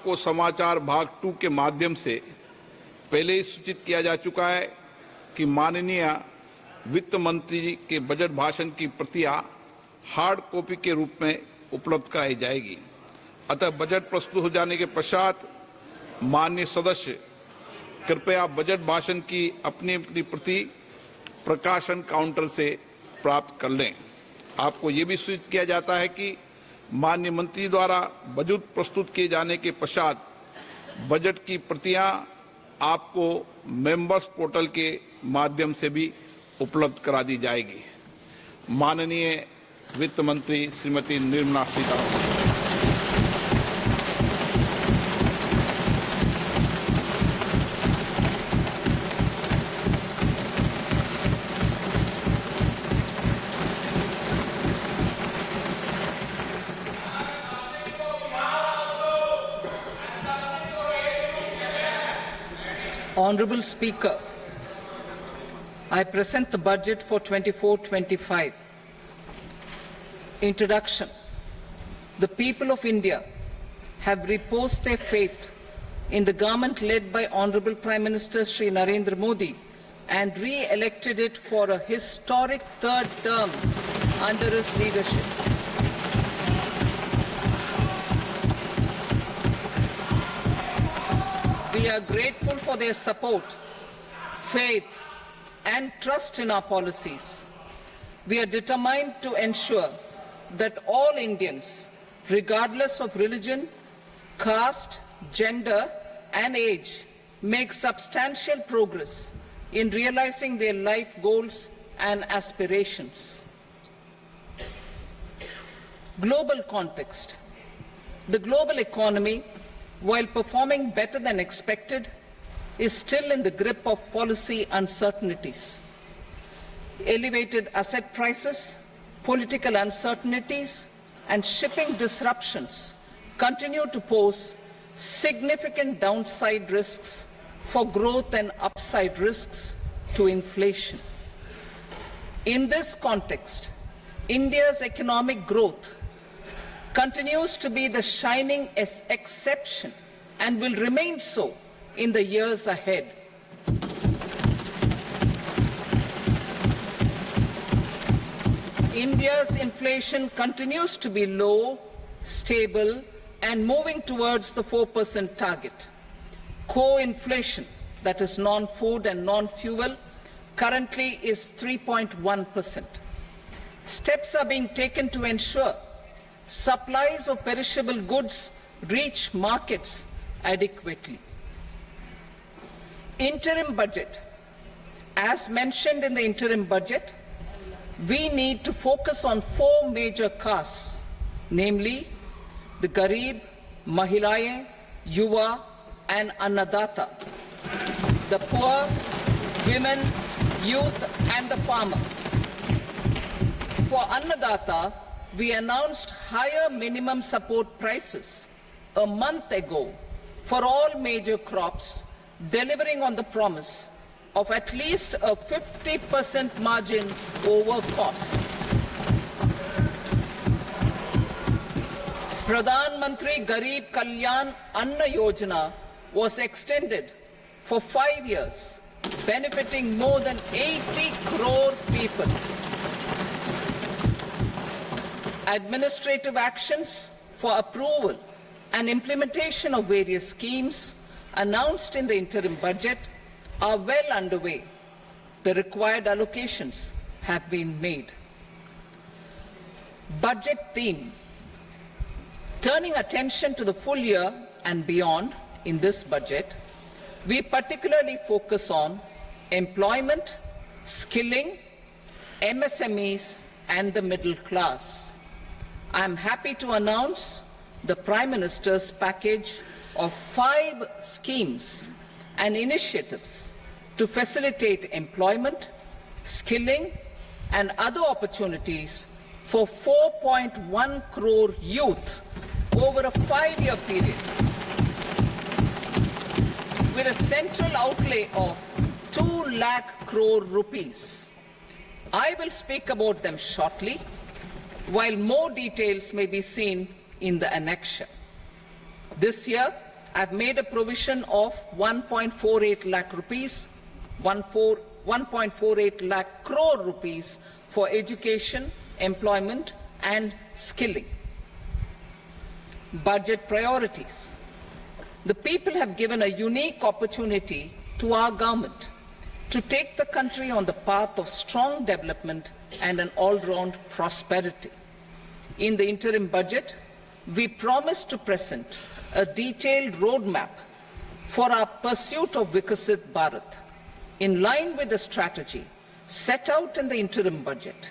आपको समाचार भाग 2 के माध्यम से पहले ही सूचित किया जा चुका है कि माननीय वित्त मंत्री के बजट भाषण की प्रतियां हार्ड कॉपी के रूप में उपलब्ध कराई जाएगी। अतः बजट प्रस्तुत हो जाने के पश्चात माननीय सदस्य कृपया बजट भाषण की अपनी अपनी प्रति प्रकाशन काउंटर से प्राप्त कर लें। आपको ये भी सूचित किया जाता है कि माननीय मंत्री द्वारा बजट प्रस्तुत किए जाने के पश्चात बजट की प्रतियां आपको मेंबर्स पोर्टल के माध्यम से भी उपलब्ध करा दी जाएगी। माननीय वित्त मंत्री Shrimati Nirmala Sitharaman. Honorable Speaker, I present the budget for 24-25. Introduction. The people of India have reposed their faith in the government led by Honorable Prime Minister Shri Narendra Modi and re-elected it for a historic third term under his leadership. We are grateful for their support, faith, and trust in our policies. We are determined to ensure that all Indians, regardless of religion, caste, gender, and age, make substantial progress in realizing their life goals and aspirations. Global context. The global economy, while performing better than expected, is still in the grip of policy uncertainties. Elevated asset prices, political uncertainties, and shipping disruptions continue to pose significant downside risks for growth and upside risks to inflation. In this context, India's economic growth continues to be the shining exception and will remain so in the years ahead. India's inflation continues to be low, stable, and moving towards the 4% target. Core inflation, that is non-food and non-fuel, currently is 3.1%. Steps are being taken to ensure supplies of perishable goods reach markets adequately. Interim budget. As mentioned in the interim budget, we need to focus on 4 major castes, namely the Garib, Mahilaye, Yuva, and Annadata, the poor, women, youth, and the farmer. For Annadata, we announced higher minimum support prices a month ago for all major crops, delivering on the promise of at least a 50% margin over costs. Pradhan Mantri Garib Kalyan Anna Yojana was extended for 5 years, benefiting more than 80 crore people. Administrative actions for approval and implementation of various schemes announced in the interim budget are well underway. The required allocations have been made. Budget theme. Turning attention to the full year and beyond in this budget, we particularly focus on employment, skilling, MSMEs, and the middle class. I am happy to announce the Prime Minister's package of 5 schemes and initiatives to facilitate employment, skilling, and other opportunities for 4.1 crore youth over a 5-year period, with a central outlay of 2 lakh crore rupees. I will speak about them shortly, while more details may be seen in the annexure. This year, I've made a provision of 1.48 lakh rupees, 1.48 lakh crore rupees for education, employment and skilling. Budget priorities. The people have given a unique opportunity to our government to take the country on the path of strong development and an all-round prosperity. In the interim budget, we promise to present a detailed roadmap for our pursuit of Vikasit Bharat. In line with the strategy set out in the interim budget,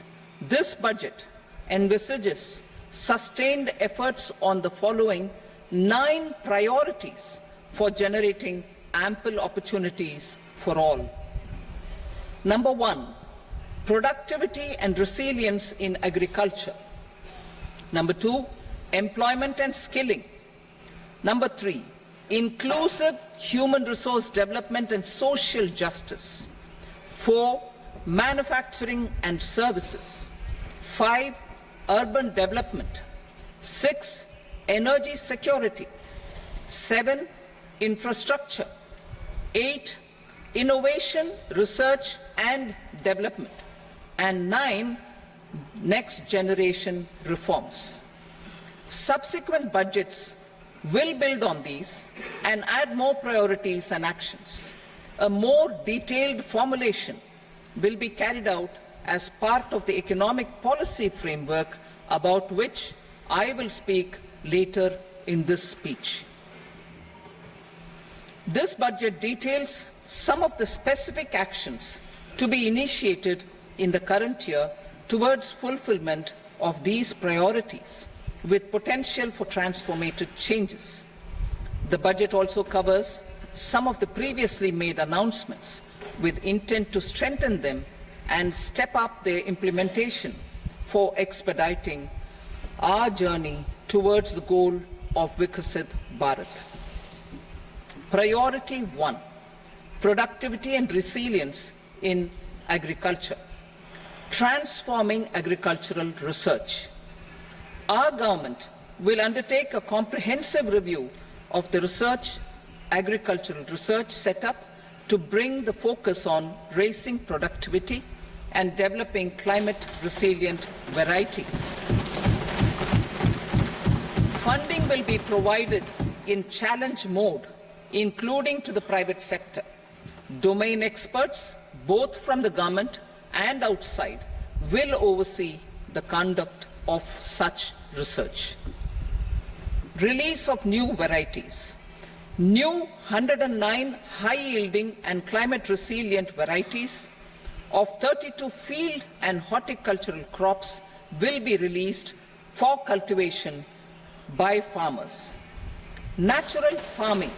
this budget envisages sustained efforts on the following 9 priorities for generating ample opportunities for all. Number 1, productivity and resilience in agriculture. Number 2, employment and skilling. Number 3, inclusive human resource development and social justice. 4, manufacturing and services. 5, urban development. 6, energy security. 7, infrastructure. 8, innovation, research and development. And 9, next generation reforms. Subsequent budgets will build on these and add more priorities and actions. A more detailed formulation will be carried out as part of the economic policy framework about which I will speak later in this speech. This budget details some of the specific actions to be initiated in the current year towards fulfillment of these priorities, with potential for transformative changes. The budget also covers some of the previously made announcements with intent to strengthen them and step up their implementation for expediting our journey towards the goal of Vikasit Bharat. Priority 1, productivity and resilience in agriculture. Transforming agricultural research. Our government will undertake a comprehensive review of the agricultural research setup to bring the focus on raising productivity and developing climate-resilient varieties. Funding will be provided in challenge mode, including to the private sector. Domain experts, both from the government and outside, will oversee the conduct of such research. Release of new varieties. New 109 high-yielding and climate-resilient varieties of 32 field and horticultural crops will be released for cultivation by farmers. Natural farming.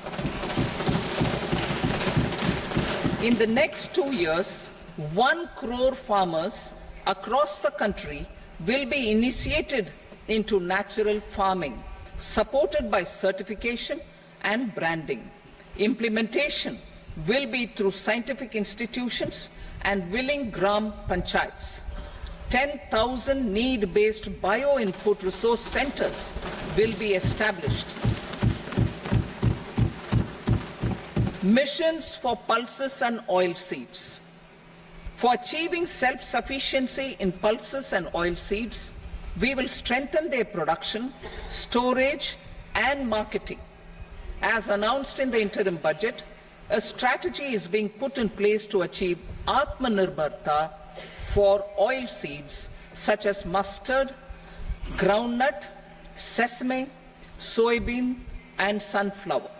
In the next 2 years, 1 crore farmers across the country will be initiated into natural farming, supported by certification and branding. Implementation will be through scientific institutions and willing gram panchayats. 10,000 need-based bio-input resource centers will be established. Missions for pulses and oilseeds. For achieving self-sufficiency in pulses and oilseeds, we will strengthen their production, storage and marketing. As announced in the interim budget, a strategy is being put in place to achieve Atmanirbharta for oilseeds such as mustard, groundnut, sesame, soybean and sunflower.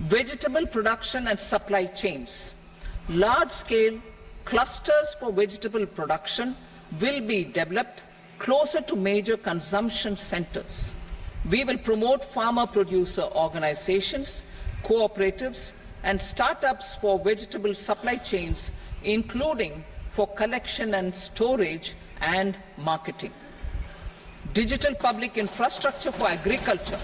Vegetable production and supply chains. Large-scale clusters for vegetable production will be developed closer to major consumption centers. We will promote farmer-producer organizations, cooperatives and startups for vegetable supply chains, including for collection and storage and marketing. Digital public infrastructure for agriculture.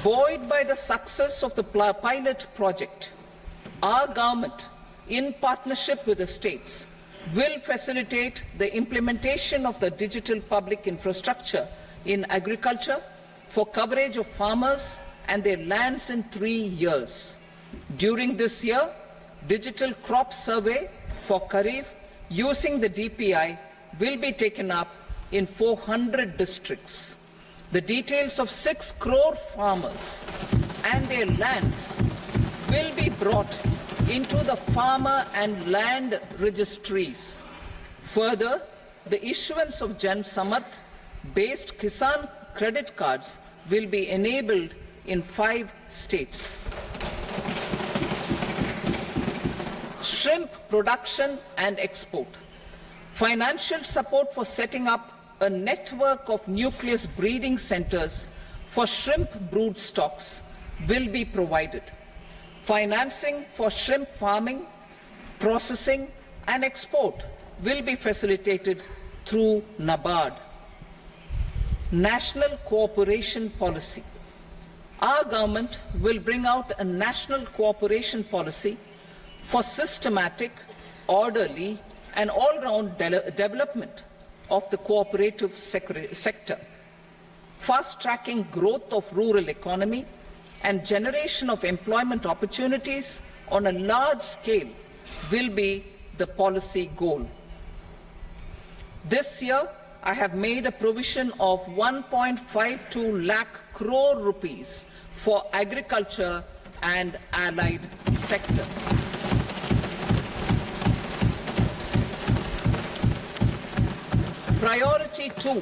Buoyed by the success of the pilot project, our government, in partnership with the states, will facilitate the implementation of the digital public infrastructure in agriculture for coverage of farmers and their lands in 3 years. During this year, digital crop survey for Kharif using the DPI will be taken up in 400 districts. The details of 6 crore farmers and their lands will be brought into the farmer and land registries. Further, the issuance of Jan Samarth based Kisan credit cards will be enabled in 5 states. Shrimp production and export. Financial support for setting up a network of nucleus breeding centers for shrimp brood stocks will be provided. Financing for shrimp farming, processing and export will be facilitated through NABARD. National cooperation policy. Our government will bring out a national cooperation policy for systematic, orderly and all-round development of the cooperative sector, fast-tracking growth of rural economy and generation of employment opportunities on a large scale will be the policy goal. This year, I have made a provision of 1.52 lakh crore rupees for agriculture and allied sectors. Priority 2,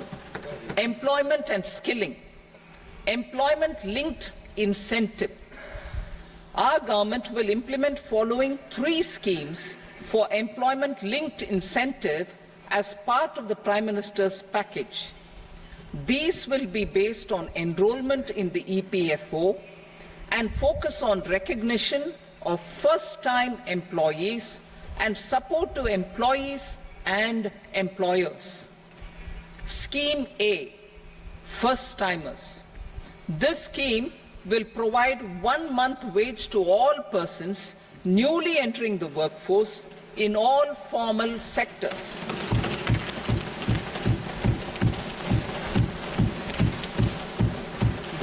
employment and skilling. Employment-linked incentive. Our government will implement following 3 schemes for employment-linked incentive as part of the Prime Minister's package. These will be based on enrollment in the EPFO and focus on recognition of first-time employees and support to employees and employers. Scheme A, first-timers. This scheme will provide 1 month wage to all persons newly entering the workforce in all formal sectors.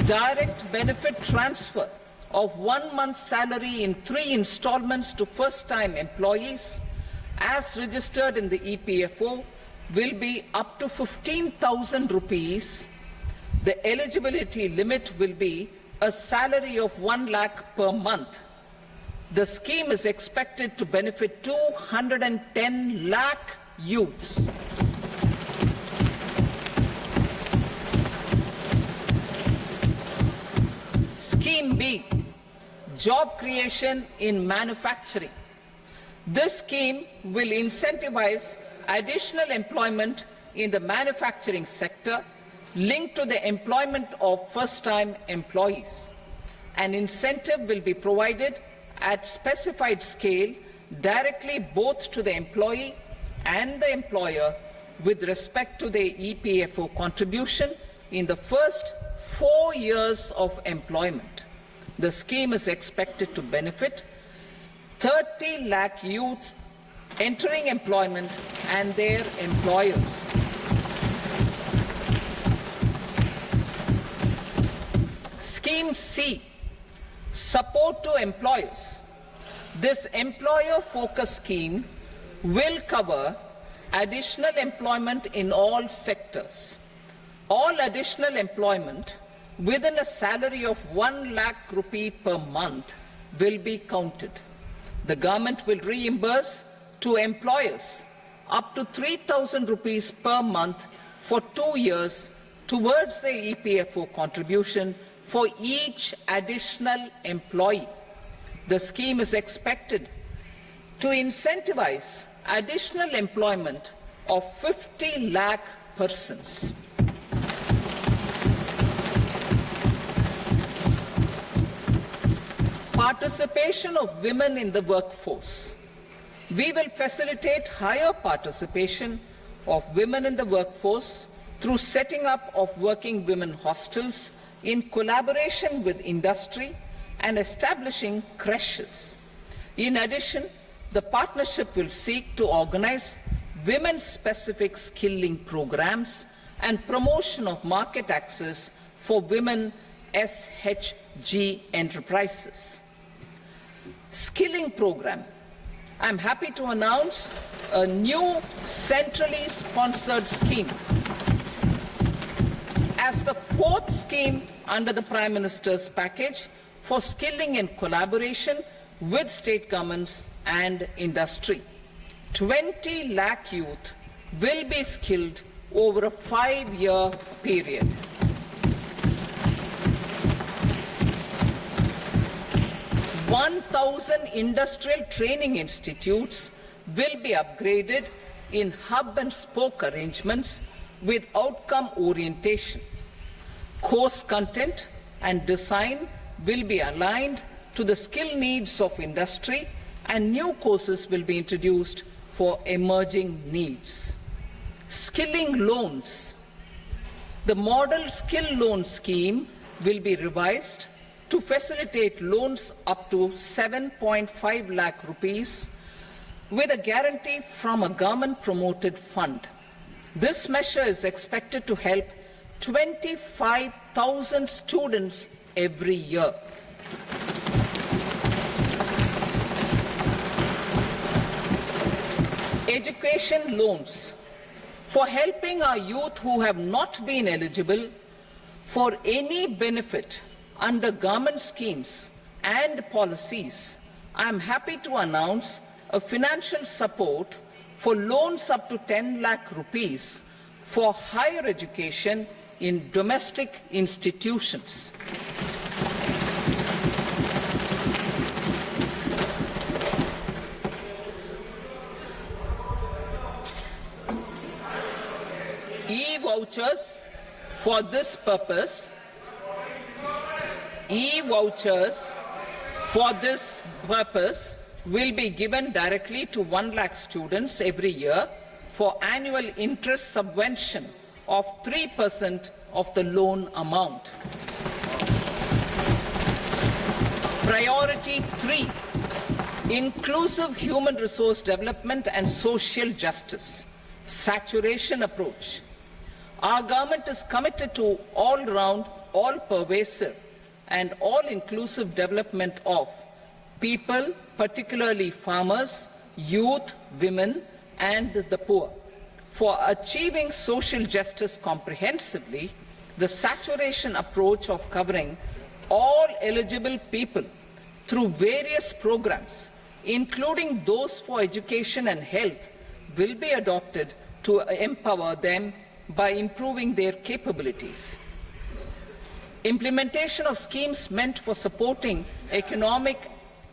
Direct benefit transfer of 1 month's salary in 3 installments to first-time employees as registered in the EPFO will be up to 15,000 rupees. The eligibility limit will be a salary of 1 lakh per month. The scheme is expected to benefit 210 lakh youths. Scheme B, job creation in manufacturing. This scheme will incentivize additional employment in the manufacturing sector linked to the employment of first-time employees. An incentive will be provided at specified scale directly both to the employee and the employer with respect to the EPFO contribution in the first 4 years of employment. The scheme is expected to benefit 30 lakh youth entering employment and their employers. Scheme C, support to employers. This employer-focused scheme will cover additional employment in all sectors. All additional employment within a salary of 1 lakh rupee per month will be counted. The government will reimburse to employers up to 3,000 rupees per month for 2 years towards the EPFO contribution for each additional employee. The scheme is expected to incentivize additional employment of 50 lakh persons. Participation of women in the workforce. We will facilitate higher participation of women in the workforce through setting up of working women hostels in collaboration with industry and establishing creches. In addition, the partnership will seek to organize women-specific skilling programs and promotion of market access for women SHG enterprises. Skilling program. I'm happy to announce a new centrally sponsored scheme as the fourth scheme under the Prime Minister's package for skilling in collaboration with state governments and industry. 20 lakh youth will be skilled over a 5-year period. $1,000 industrial training institutes will be upgraded in hub and spoke arrangements with outcome orientation. Course content and design will be aligned to the skill needs of industry, and new courses will be introduced for emerging needs. Skilling loans. The model skill loan scheme will be revised to facilitate loans up to 7.5 lakh rupees with a guarantee from a government-promoted fund. This measure is expected to help 25,000 students every year. Education loans. For helping our youth who have not been eligible for any benefit under government schemes and policies, I am happy to announce a financial support for loans up to 10 lakh rupees for higher education in domestic institutions. E-vouchers for this purpose. E-vouchers for this purpose will be given directly to 1 lakh students every year for annual interest subvention of 3% of the loan amount. Priority 3, inclusive human resource development and social justice. Saturation approach. Our government is committed to all-round, all-pervasive and all-inclusive development of people, particularly farmers, youth, women and the poor. For achieving social justice comprehensively, the saturation approach of covering all eligible people through various programs, including those for education and health, will be adopted to empower them by improving their capabilities. Implementation of schemes meant for supporting economic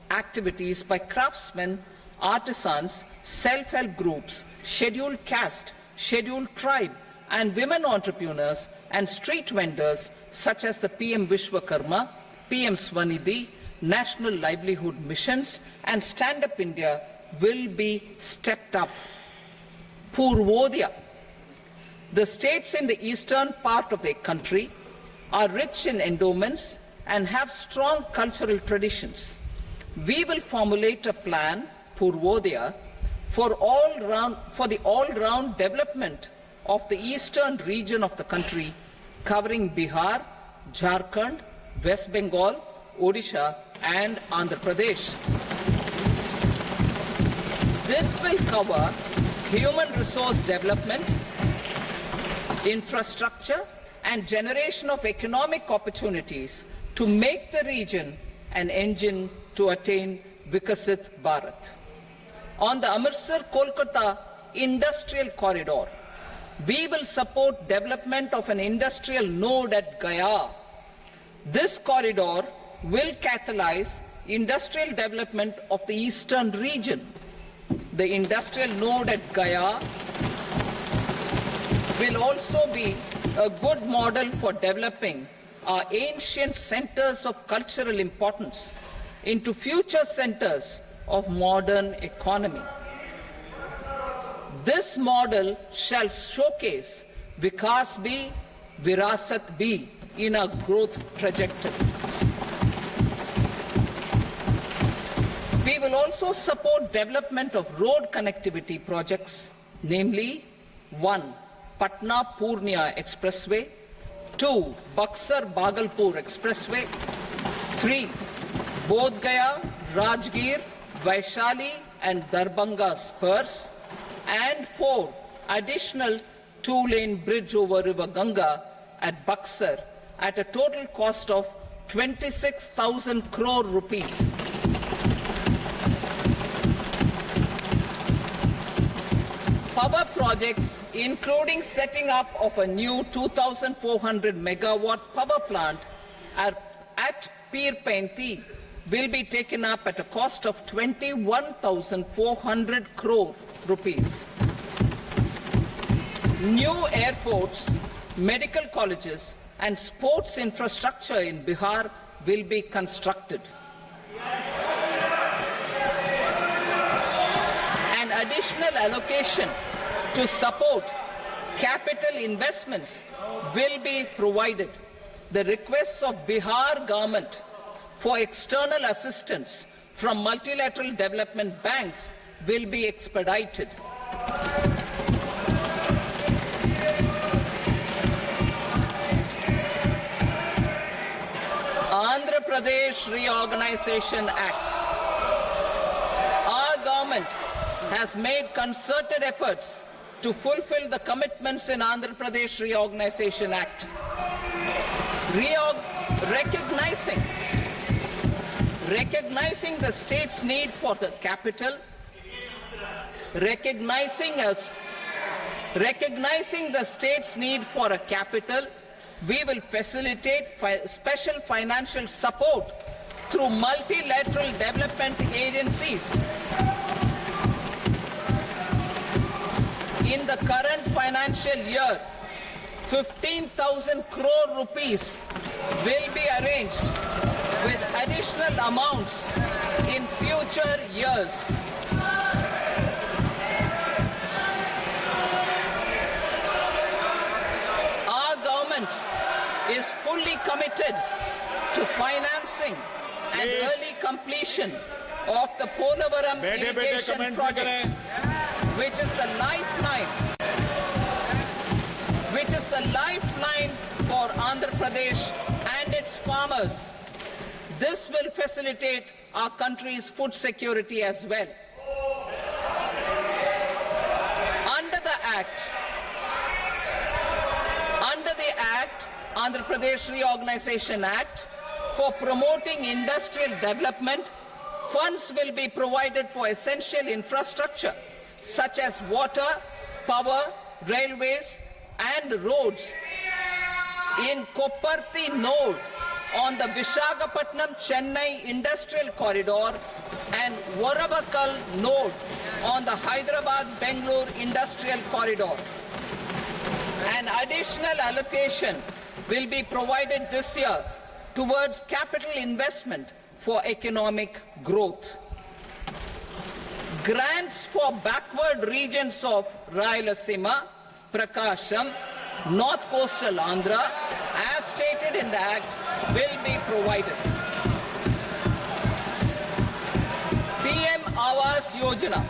activities by craftsmen, artisans, self-help groups, scheduled caste, scheduled tribe and women entrepreneurs and street vendors such as the PM Vishwakarma, PM Swanidhi, National Livelihood Missions and Stand Up India will be stepped up. Purvodaya. The states in the eastern part of the country are rich in endowments and have strong cultural traditions. We will formulate a plan, Purvodaya, for the all-round development of the eastern region of the country, covering Bihar, Jharkhand, West Bengal, Odisha and Andhra Pradesh. This will cover human resource development, infrastructure and generation of economic opportunities to make the region an engine to attain Vikasit Bharat. On the Amritsar-Kolkata industrial corridor, we will support development of an industrial node at Gaya. This corridor will catalyze industrial development of the eastern region. The industrial node at Gaya will also be a good model for developing our ancient centers of cultural importance into future centers of modern economy. This model shall showcase Vikas B, Virasat B in our growth trajectory. We will also support development of road connectivity projects, namely 1. Patna-Purnia Expressway, 2. Buxar-Bhagalpur Expressway. 3. Bodh Gaya, Rajgir, Vaishali and Darbhanga spurs. And 4. Additional 2-lane bridge over River Ganga at Buxar at a total cost of 26,000 crore rupees. Power projects, including setting up of a new 2,400 megawatt power plant at Pir Painti, will be taken up at a cost of 21,400 crore rupees. New airports, medical colleges and sports infrastructure in Bihar will be constructed. An additional allocation to support capital investments will be provided. The requests of Bihar government for external assistance from multilateral development banks will be expedited. Andhra Pradesh Reorganization Act. Our government has made concerted efforts to fulfill the commitments in Andhra Pradesh Reorganization Act. Recognizing the state's need for the capital, recognizing the state's need for a capital, we will facilitate special financial support through multilateral development agencies. In the current financial year, 15,000 crore rupees will be arranged with additional amounts in future years. Our government is fully committed to financing and early completion of the Polavaram irrigation project, which is the lifeline for Andhra Pradesh and its farmers. This will facilitate our country's food security as well. Under the Andhra Pradesh Reorganization Act, for promoting industrial development, funds will be provided for essential infrastructure such as water, power, railways and roads. In Kopparthi node on the Visakhapatnam-Chennai industrial corridor and Varavakal node on the Hyderabad-Bengaluru industrial corridor. An additional allocation will be provided this year towards capital investment for economic growth. Grants for backward regions of Rayalaseema, Prakasham, North Coastal Andhra, as stated in the Act, will be provided. PM Awas Yojana.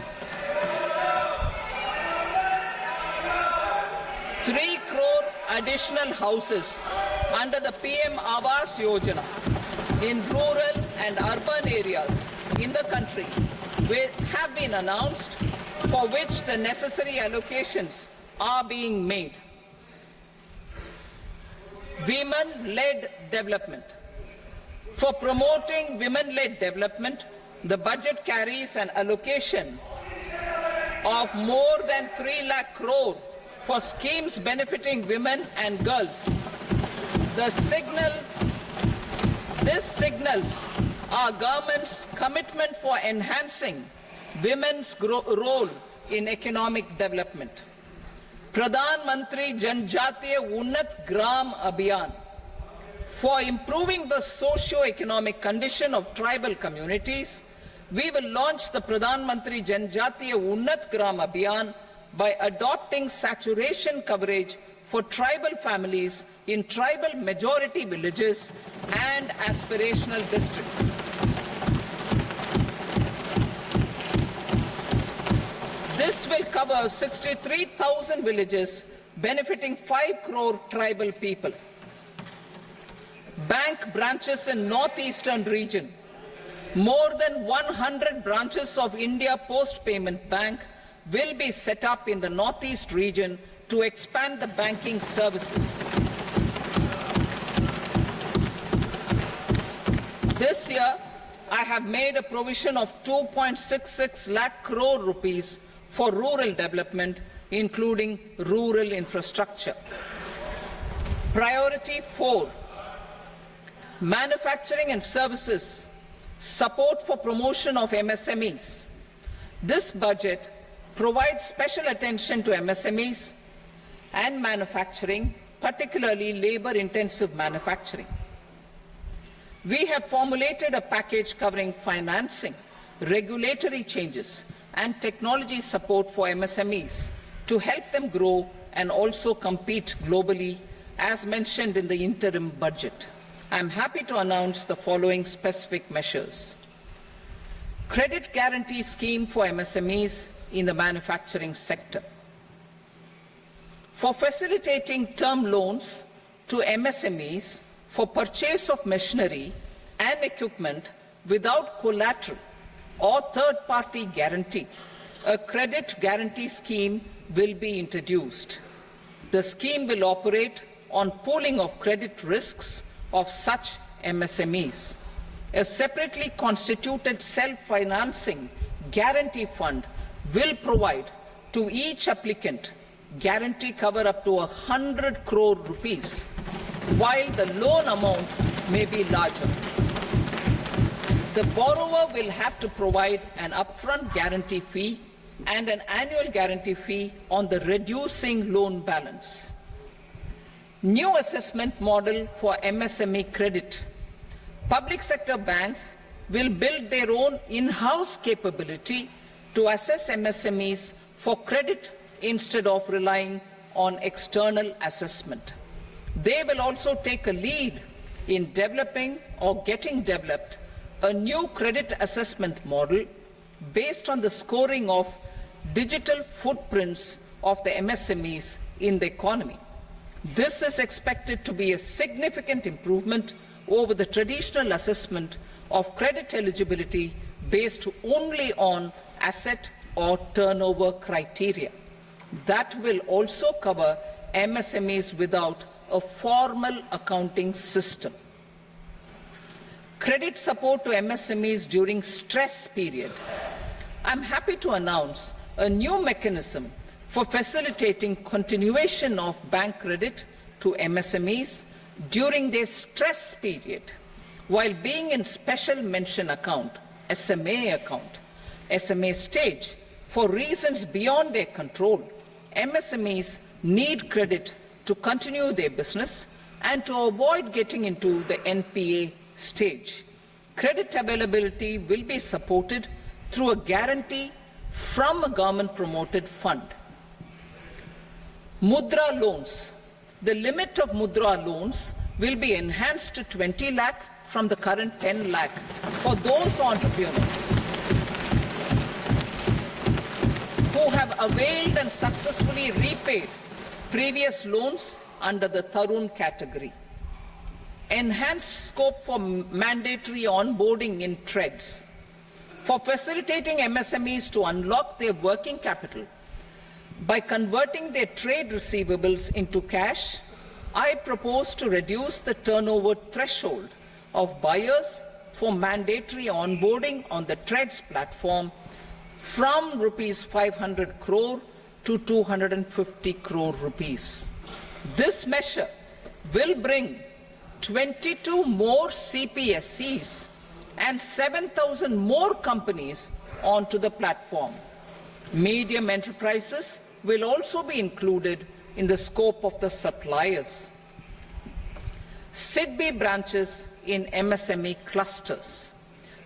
3 crore additional houses under the PM Awas Yojana in rural and urban areas in the country have been announced, for which the necessary allocations are being made. Women-led development. For promoting women-led development, the budget carries an allocation of more than 3 lakh crore for schemes benefiting women and girls. This signals our government's commitment for enhancing women's role in economic development. Pradhan Mantri Janjatiya Unnat Gram Abhiyan. For improving the socio-economic condition of tribal communities, we will launch the Pradhan Mantri Janjatiya Unnat Gram Abhiyan by adopting saturation coverage for tribal families in tribal majority villages and aspirational districts. This will cover 63,000 villages benefiting 5 crore tribal people. bank branches in northeastern region. More than 100 branches of India Post Payment Bank will be set up in the northeast region to expand the banking services. This year, I have made a provision of 2.66 lakh crore rupees for rural development, including rural infrastructure. Priority 4, manufacturing and services, support for promotion of MSMEs. This budget provides special attention to MSMEs and manufacturing, particularly labor-intensive manufacturing. We have formulated a package covering financing, regulatory changes, and technology support for MSMEs to help them grow and also compete globally, as mentioned in the interim budget. I am happy to announce the following specific measures. Credit guarantee scheme for MSMEs in the manufacturing sector. For facilitating term loans to MSMEs for purchase of machinery and equipment without collateral or third-party guarantee, a credit guarantee scheme will be introduced. The scheme will operate on pooling of credit risks of such MSMEs. A separately constituted self-financing guarantee fund will provide to each applicant guarantee cover up to 100 crore rupees, while the loan amount may be larger. The borrower will have to provide an upfront guarantee fee and an annual guarantee fee on the reducing loan balance. New assessment model for MSME credit. Public sector banks will build their own in-house capability to assess MSMEs for credit instead of relying on external assessment. They will also take a lead in developing or getting developed a new credit assessment model based on the scoring of digital footprints of the MSMEs in the economy. This is expected to be a significant improvement over the traditional assessment of credit eligibility based only on asset or turnover criteria. That will also cover MSMEs without a formal accounting system. Credit support to MSMEs during stress period. I am happy to announce a new mechanism for facilitating continuation of bank credit to MSMEs during their stress period while being in special mention account, SMA stage, for reasons beyond their control. MSMEs need credit to continue their business and to avoid getting into the NPA stage. Credit availability will be supported through a guarantee from a government-promoted fund. Mudra loans. The limit of Mudra loans will be enhanced to 20 lakh from the current 10 lakh for those entrepreneurs who have availed and successfully repaid previous loans under the Tarun category. Enhanced scope for mandatory onboarding in trades. For facilitating MSMEs to unlock their working capital by converting their trade receivables into cash, I propose to reduce the turnover threshold of buyers for mandatory onboarding on the trades platform from rupees 500 crore to 250 crore rupees. This measure will bring 22 more CPSCs and 7,000 more companies onto the platform. Medium enterprises will also be included in the scope of the suppliers. SIDBI branches in MSME clusters.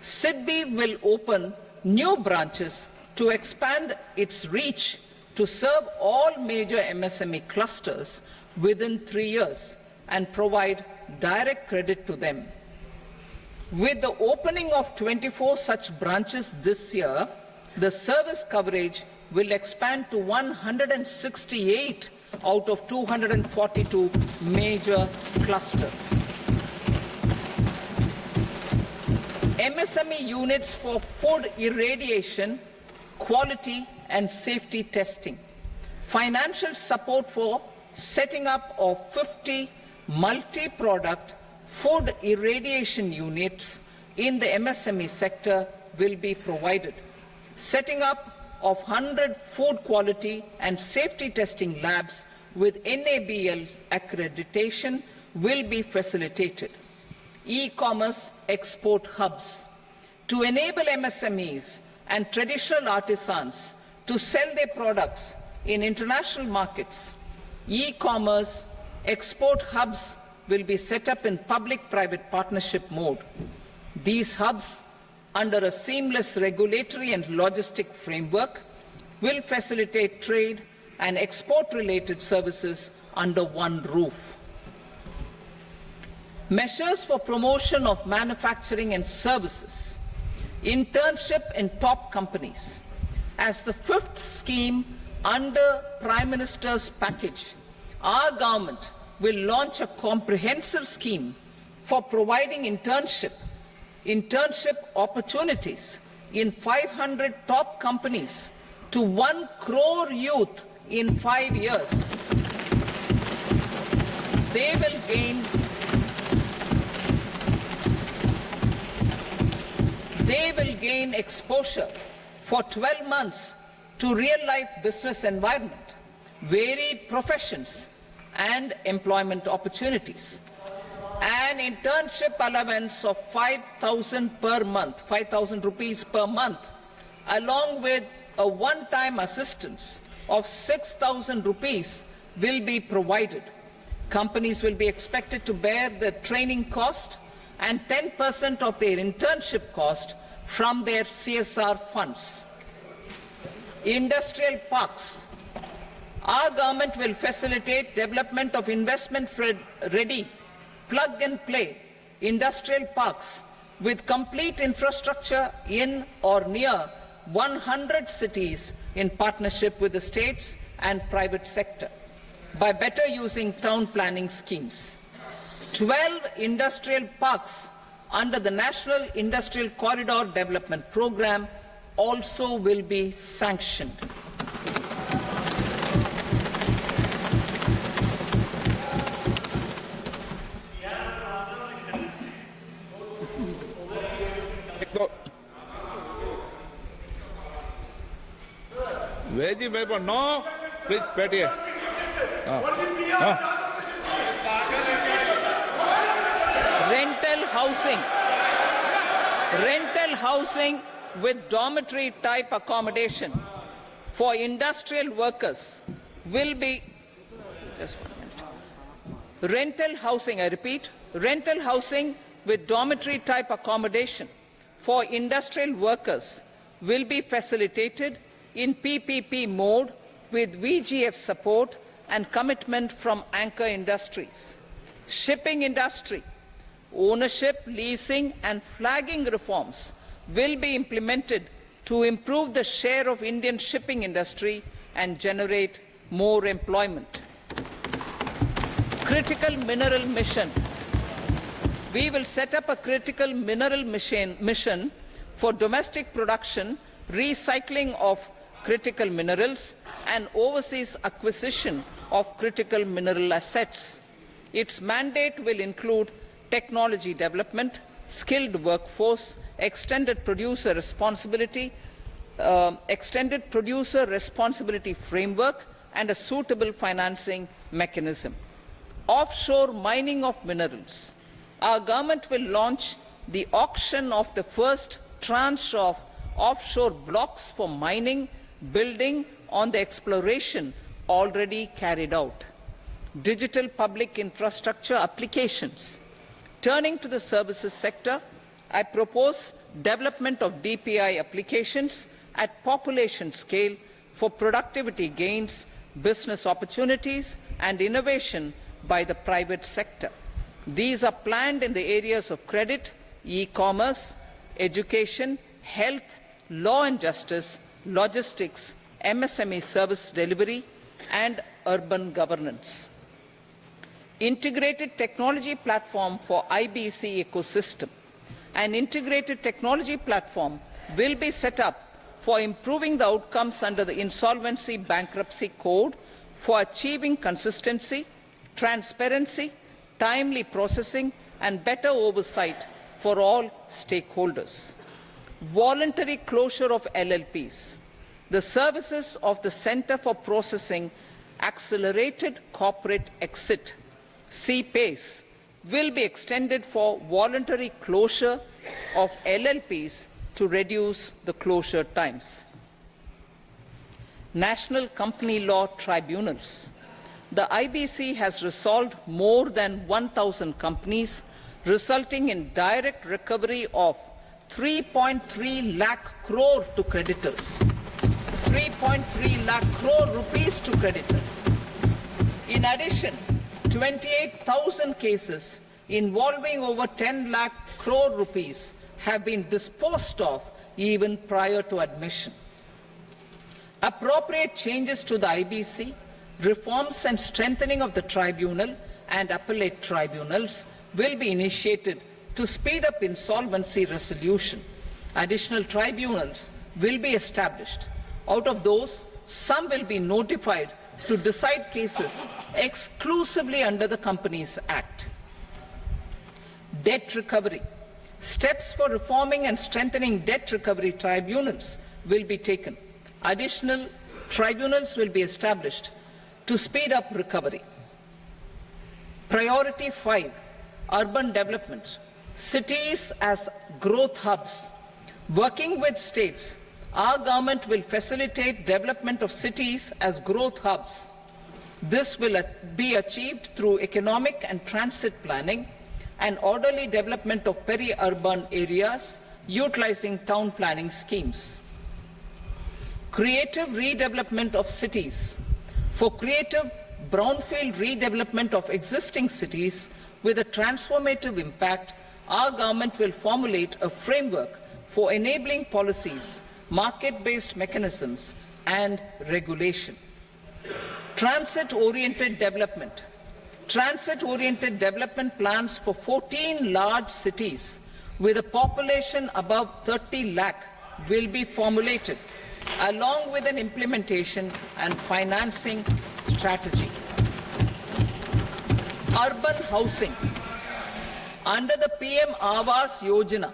SIDBI will open new branches to expand its reach to serve all major MSME clusters within 3 years and provide direct credit to them. With the opening of 24 such branches this year, the service coverage will expand to 168 out of 242 major clusters. MSME units for food irradiation, quality and safety testing, financial support for setting up of 50 multi-product food irradiation units in the MSME sector will be provided. Setting up of 100 food quality and safety testing labs with NABL accreditation will be facilitated. E-commerce export hubs to enable MSMEs and traditional artisans to sell their products in international markets. E-commerce export hubs will be set up in public-private partnership mode. These hubs, under a seamless regulatory and logistic framework, will facilitate trade and export-related services under one roof. Measures for promotion of manufacturing and services. Internship in top companies. As the fifth scheme under Prime Minister's package, our government will launch a comprehensive scheme for providing internship opportunities in 500 top companies to 1 crore youth in 5 years. They will gain exposure for 12 months to real-life business environment, varied professions and employment opportunities. An internship allowance of 5,000 per month, 5,000 rupees per month, along with a one-time assistance of 6,000 rupees will be provided. Companies will be expected to bear the training cost and 10% of their internship cost from their CSR funds. Industrial parks. Our government will facilitate development of investment-ready, plug-and-play industrial parks with complete infrastructure in or near 100 cities in partnership with the states and private sector by better using town planning schemes. 12 industrial parks under the National Industrial Corridor Development Programme also will be sanctioned. Vedi, no, please, बैठिए. Rental housing with dormitory type accommodation for industrial workers will be, just 1 minute. Rental housing, I repeat, rental housing with dormitory type accommodation for industrial workers will be facilitated in PPP mode with VGF support and commitment from anchor industries. Shipping industry, ownership, leasing and flagging reforms will be implemented to improve the share of Indian shipping industry and generate more employment. Critical mineral mission. We will set up a critical mineral mission for domestic production, recycling of critical minerals and overseas acquisition of critical mineral assets. Its mandate will include technology development, skilled workforce, extended producer responsibility framework and a suitable financing mechanism. Offshore mining of minerals. Our government will launch the auction of the first tranche of offshore blocks for mining, building on the exploration already carried out. Digital public infrastructure applications. Turning to the services sector, I propose development of DPI applications at population scale for productivity gains, business opportunities and innovation by the private sector. These are planned in the areas of credit, e-commerce, education, health, law and justice, logistics, MSME service delivery and urban governance. Integrated technology platform for IBC ecosystem. An integrated technology platform will be set up for improving the outcomes under the Insolvency Bankruptcy Code for achieving consistency, transparency, timely processing and better oversight for all stakeholders. Voluntary closure of LLPs. The services of the Centre for Processing Accelerated Corporate Exit, CPACE, will be extended for voluntary closure of LLPs to reduce the closure times. National Company Law Tribunals. The IBC has resolved more than 1,000 companies, resulting in direct recovery of 3.3 lakh crore to creditors. 3.3 lakh crore rupees to creditors. In addition, 28,000 cases involving over 10 lakh crore rupees have been disposed of even prior to admission. Appropriate changes to the IBC, reforms and strengthening of the tribunal and appellate tribunals will be initiated to speed up insolvency resolution. Additional tribunals will be established. Out of those, some will be notified to decide cases exclusively under the Companies Act. Debt recovery. Steps for reforming and strengthening debt recovery tribunals will be taken. Additional tribunals will be established to speed up recovery. Priority 5, urban development. Cities as growth hubs. Working with states, our government will facilitate development of cities as growth hubs. This will be achieved through economic and transit planning and orderly development of peri-urban areas utilizing town planning schemes. Creative redevelopment of cities. For creative brownfield redevelopment of existing cities with a transformative impact, our government will formulate a framework for enabling policies, market-based mechanisms and regulation. Transit-oriented development. Transit-oriented development plans for 14 large cities with a population above 30 lakh will be formulated, along with an implementation and financing strategy. Urban housing. Under the PM Awas Yojana,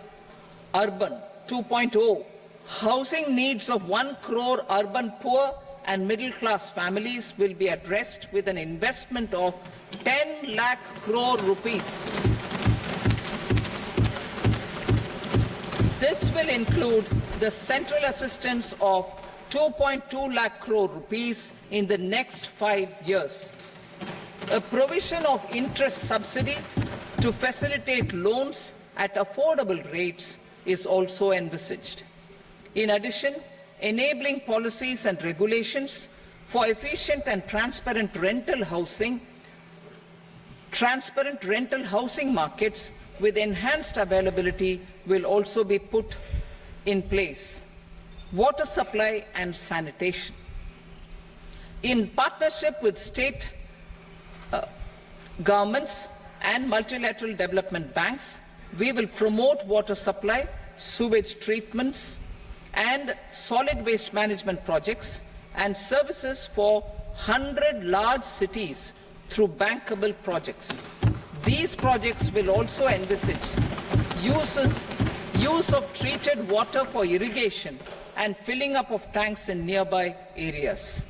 Urban 2.0, housing needs of 1 crore urban poor and middle class families will be addressed with an investment of 10 lakh crore rupees. This will include the central assistance of 2.2 lakh crore rupees in the next 5 years. A provision of interest subsidy to facilitate loans at affordable rates is also envisaged. In addition, enabling policies and regulations for efficient and transparent rental housing markets with enhanced availability will also be put in place. Water supply and sanitation. In partnership with state governments and multilateral development banks, we will promote water supply, sewage treatments and solid waste management projects and services for 100 large cities through bankable projects. These projects will also envisage use of treated water for irrigation and filling up of tanks in nearby areas.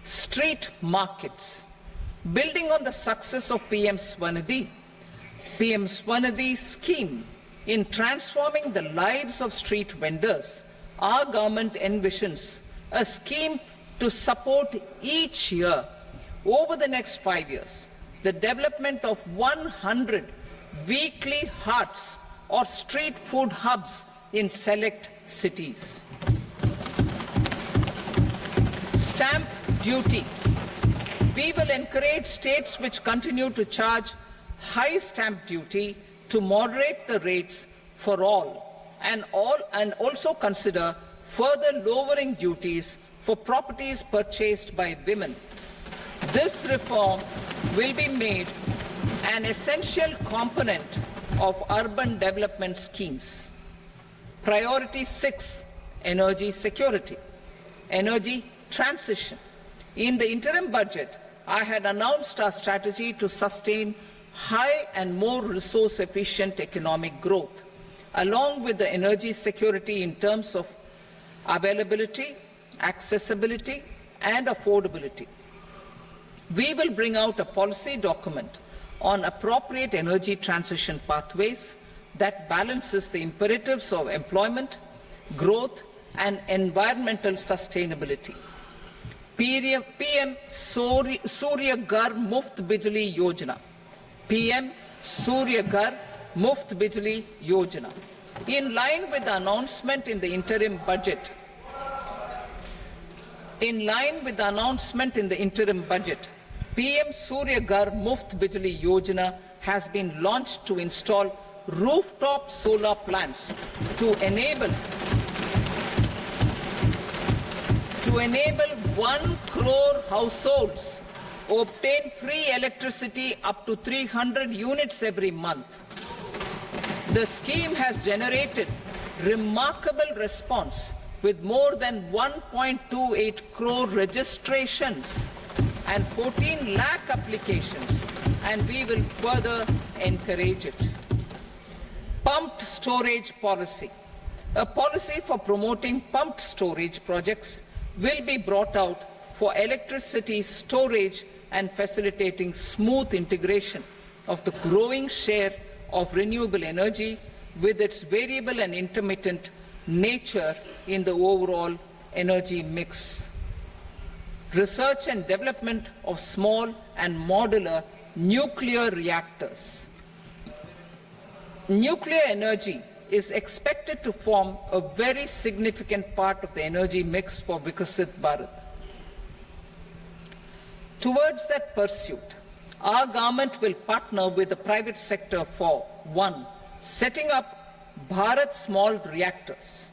Street markets. Building on the success of PM Swanidhi scheme in transforming the lives of street vendors, our government envisions a scheme to support each year over the next 5 years the development of 100 weekly hearts or street food hubs in select cities. Stamp duty. We will encourage states which continue to charge high stamp duty to moderate the rates for all and also consider further lowering duties for properties purchased by women. This reform will be made an essential component of urban development schemes. Priority 6, energy security, energy transition. In the interim budget, I had announced our strategy to sustain high and more resource-efficient economic growth, along with the energy security in terms of availability, accessibility, and affordability. We will bring out a policy document on appropriate energy transition pathways that balances the imperatives of employment, growth, and environmental sustainability. PM Surya Ghar Muft Bijli Yojana. PM Surya Ghar Muft Bijli Yojana. In line with the announcement in the interim budget, PM Surya Ghar Muft Bijli Yojana has been launched to install rooftop solar plants to enable 1 crore households obtain free electricity up to 300 units every month. The scheme has generated remarkable response with more than 1.28 crore registrations and 14 lakh applications, and we will further encourage it. Pumped storage policy. A policy for promoting pumped storage projects will be brought out for electricity storage and facilitating smooth integration of the growing share of renewable energy with its variable and intermittent nature in the overall energy mix. Research and development of small and modular nuclear reactors. Nuclear energy is expected to form a very significant part of the energy mix for Vikasit Bharat. Towards that pursuit, our government will partner with the private sector for 1. Setting up Bharat Small Reactors,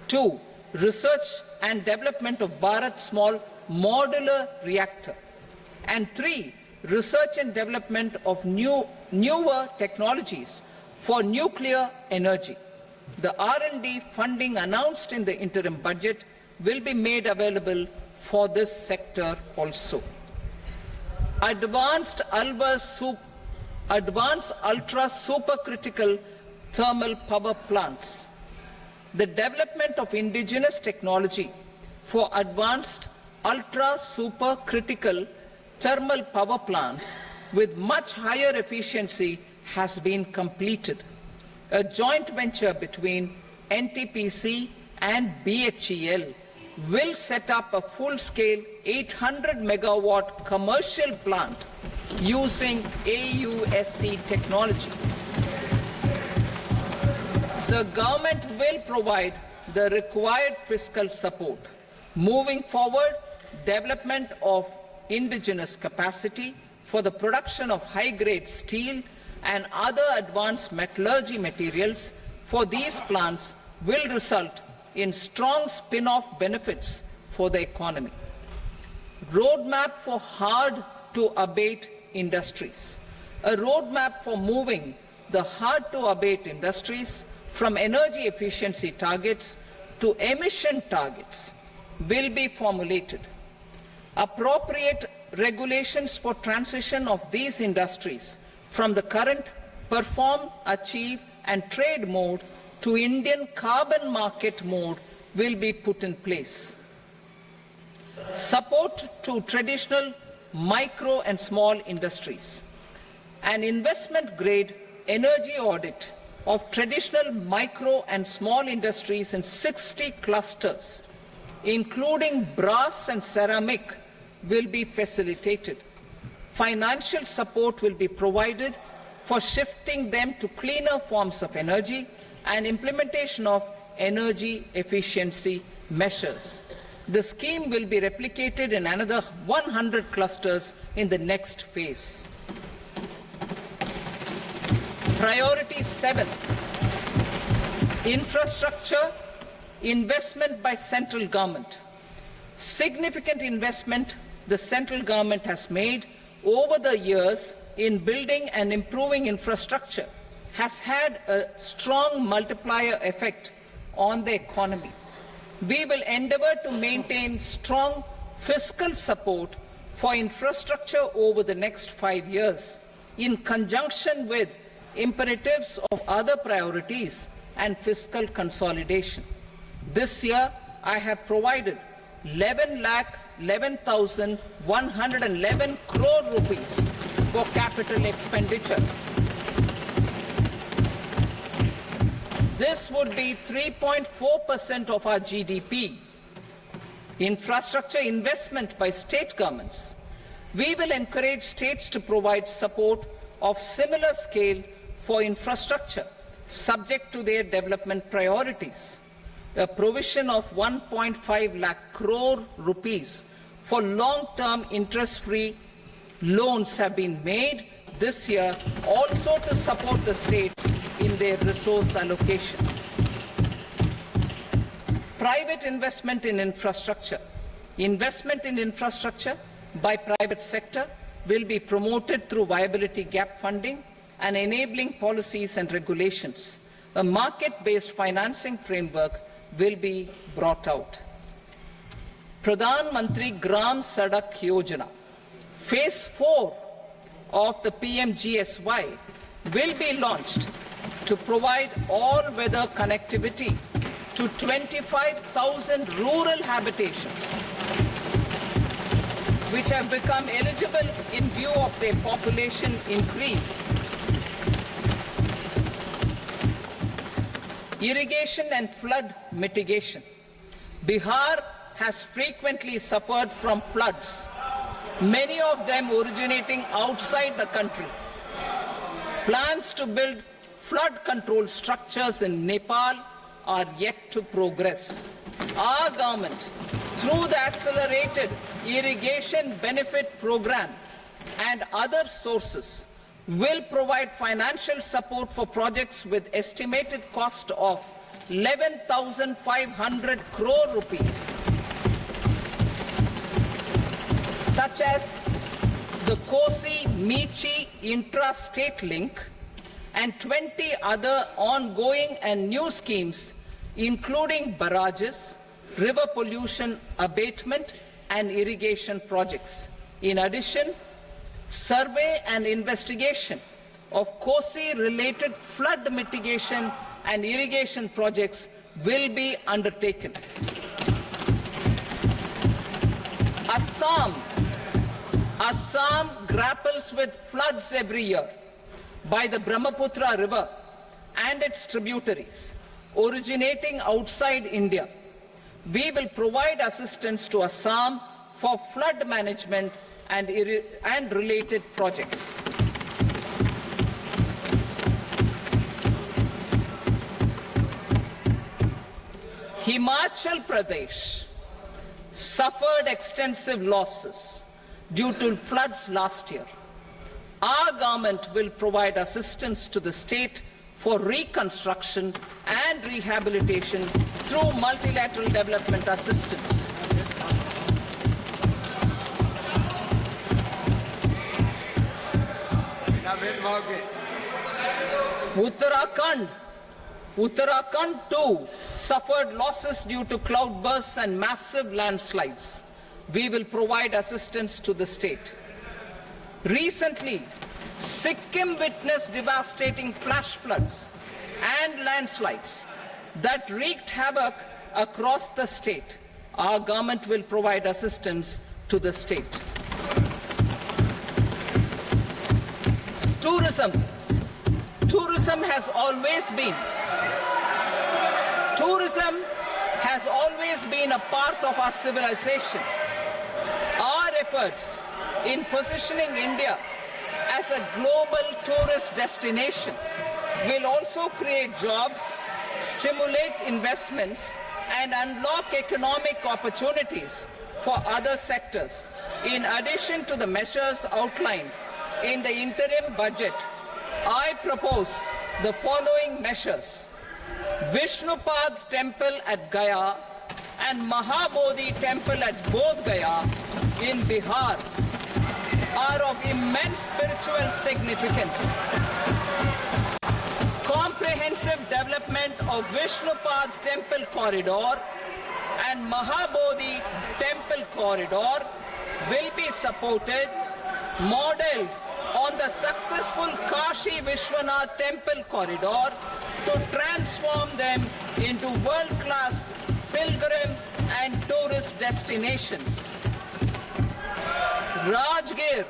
2. Research and development of Bharat Small Modular Reactor, and 3. Research and development of newer technologies for nuclear energy. The R&D funding announced in the interim budget will be made available for this sector also. Advanced ultra supercritical thermal power plants. The development of indigenous technology for advanced ultra supercritical thermal power plants with much higher efficiency has been completed. A joint venture between NTPC and BHEL will set up a full-scale 800 megawatt commercial plant using AUSC technology. The government will provide the required fiscal support. Moving forward, development of indigenous capacity for the production of high-grade steel and other advanced metallurgy materials for these plants will result in strong spin-off benefits for the economy. Roadmap for hard-to-abate industries. A roadmap for moving the hard-to-abate industries from energy efficiency targets to emission targets will be formulated. Appropriate regulations for transition of these industries from the current perform, achieve and trade mode to Indian carbon market mode will be put in place. Support to traditional micro and small industries. An investment grade energy audit of traditional micro and small industries in 60 clusters, including brass and ceramic, will be facilitated. Financial support will be provided for shifting them to cleaner forms of energy and implementation of energy efficiency measures. The scheme will be replicated in another 100 clusters in the next phase. Priority 7, infrastructure investment by central government. Significant investment the central government has made over the years in building and improving infrastructure. has had a strong multiplier effect on the economy. We will endeavour to maintain strong fiscal support for infrastructure over the next 5 years in conjunction with imperatives of other priorities and fiscal consolidation. This year, I have provided 11,11,111 crore rupees for capital expenditure. This would be 3.4% of our GDP. Infrastructure investment by state governments. We will encourage states to provide support of similar scale for infrastructure, subject to their development priorities. A provision of 1.5 lakh crore rupees for long-term interest-free loans have been made this year also to support the states in their resource allocation. Private investment in infrastructure. Investment in infrastructure by private sector will be promoted through viability gap funding and enabling policies and regulations. A market-based financing framework will be brought out. Pradhan Mantri Gram Sadak Yojana. Phase 4 of the PMGSY will be launched to provide all-weather connectivity to 25,000 rural habitations which have become eligible in view of their population increase. Irrigation and flood mitigation. Bihar has frequently suffered from floods, many of them originating outside the country. Plans to build flood control structures in Nepal are yet to progress. Our government, through the Accelerated Irrigation Benefit Program and other sources, will provide financial support for projects with estimated cost of 11,500 crore rupees, such as the Kosi-Michi intra-state link and 20 other ongoing and new schemes, including barrages, river pollution abatement and irrigation projects. In addition, survey and investigation of Kosi-related flood mitigation and irrigation projects will be undertaken. Assam grapples with floods every year by the Brahmaputra River and its tributaries originating outside India. We will provide assistance to Assam for flood management and related projects. Himachal Pradesh suffered extensive losses due to floods last year. Our government will provide assistance to the state for reconstruction and rehabilitation through multilateral development assistance. Uttarakhand too suffered losses due to cloudbursts and massive landslides. We will provide assistance to the state. Recently, Sikkim witnessed devastating flash floods and landslides that wreaked havoc across the state. Our government will provide assistance to the state. Tourism has always been a part of our civilization. Our efforts in positioning India as a global tourist destination will also create jobs, stimulate investments, and unlock economic opportunities for other sectors. In addition to the measures outlined in the interim budget, I propose the following measures. Vishnupad Temple at Gaya and Mahabodhi Temple at Bodh Gaya in Bihar are of immense spiritual significance. comprehensive development of Vishnupad temple corridor and Mahabodhi temple corridor will be supported, modeled on the successful Kashi Vishwanath temple corridor to transform them into world-class pilgrim and tourist destinations. Rajgir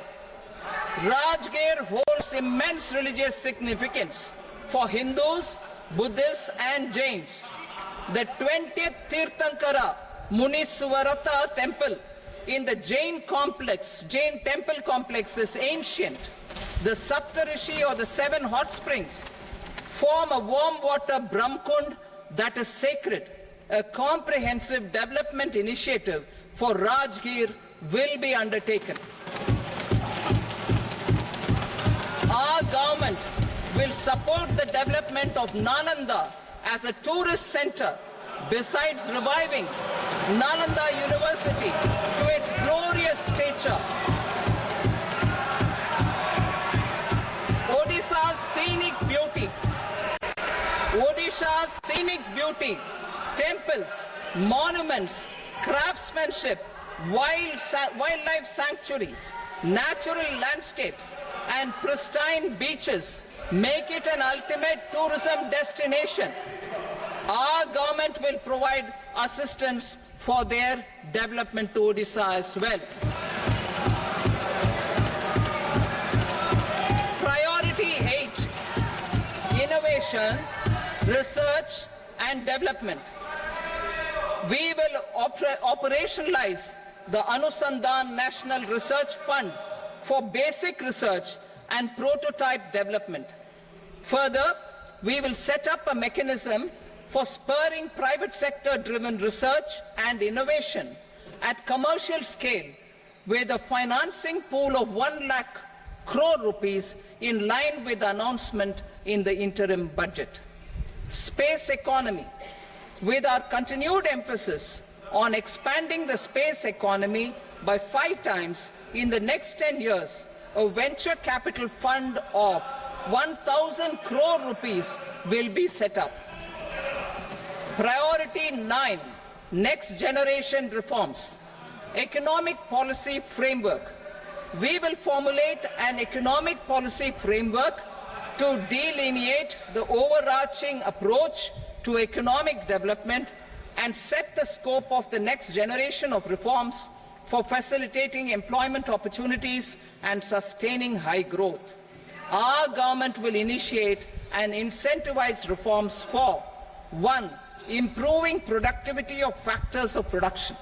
holds immense religious significance for Hindus, Buddhists and Jains. The 20th Tirthankara Muniswarata temple in the Jain temple complex is ancient. The Saptarishi or the 7 hot springs form a warm water Brahmkund that is sacred. A comprehensive development initiative for Rajgir will be undertaken. Our government will support the development of Nalanda as a tourist center, besides reviving Nalanda University to its glorious stature. Odisha's scenic beauty, temples, monuments, craftsmanship, wildlife sanctuaries, natural landscapes and pristine beaches make it an ultimate tourism destination. Our government will provide assistance for their development to Odisha as well. Priority 8, innovation, research and development. We will operationalize the Anusandhan National Research Fund for basic research and prototype development. Further, we will set up a mechanism for spurring private sector driven research and innovation at commercial scale with a financing pool of 1 lakh crore rupees in line with the announcement in the interim budget. Space economy. With our continued emphasis on expanding the space economy by 5 times in the next 10 years, a venture capital fund of 1,000 crore rupees will be set up. Priority 9, next generation reforms. Economic policy framework. We will formulate an economic policy framework to delineate the overarching approach to economic development and set the scope of the next generation of reforms for facilitating employment opportunities and sustaining high growth. Our government will initiate and incentivize reforms for 1. Improving productivity of factors of production,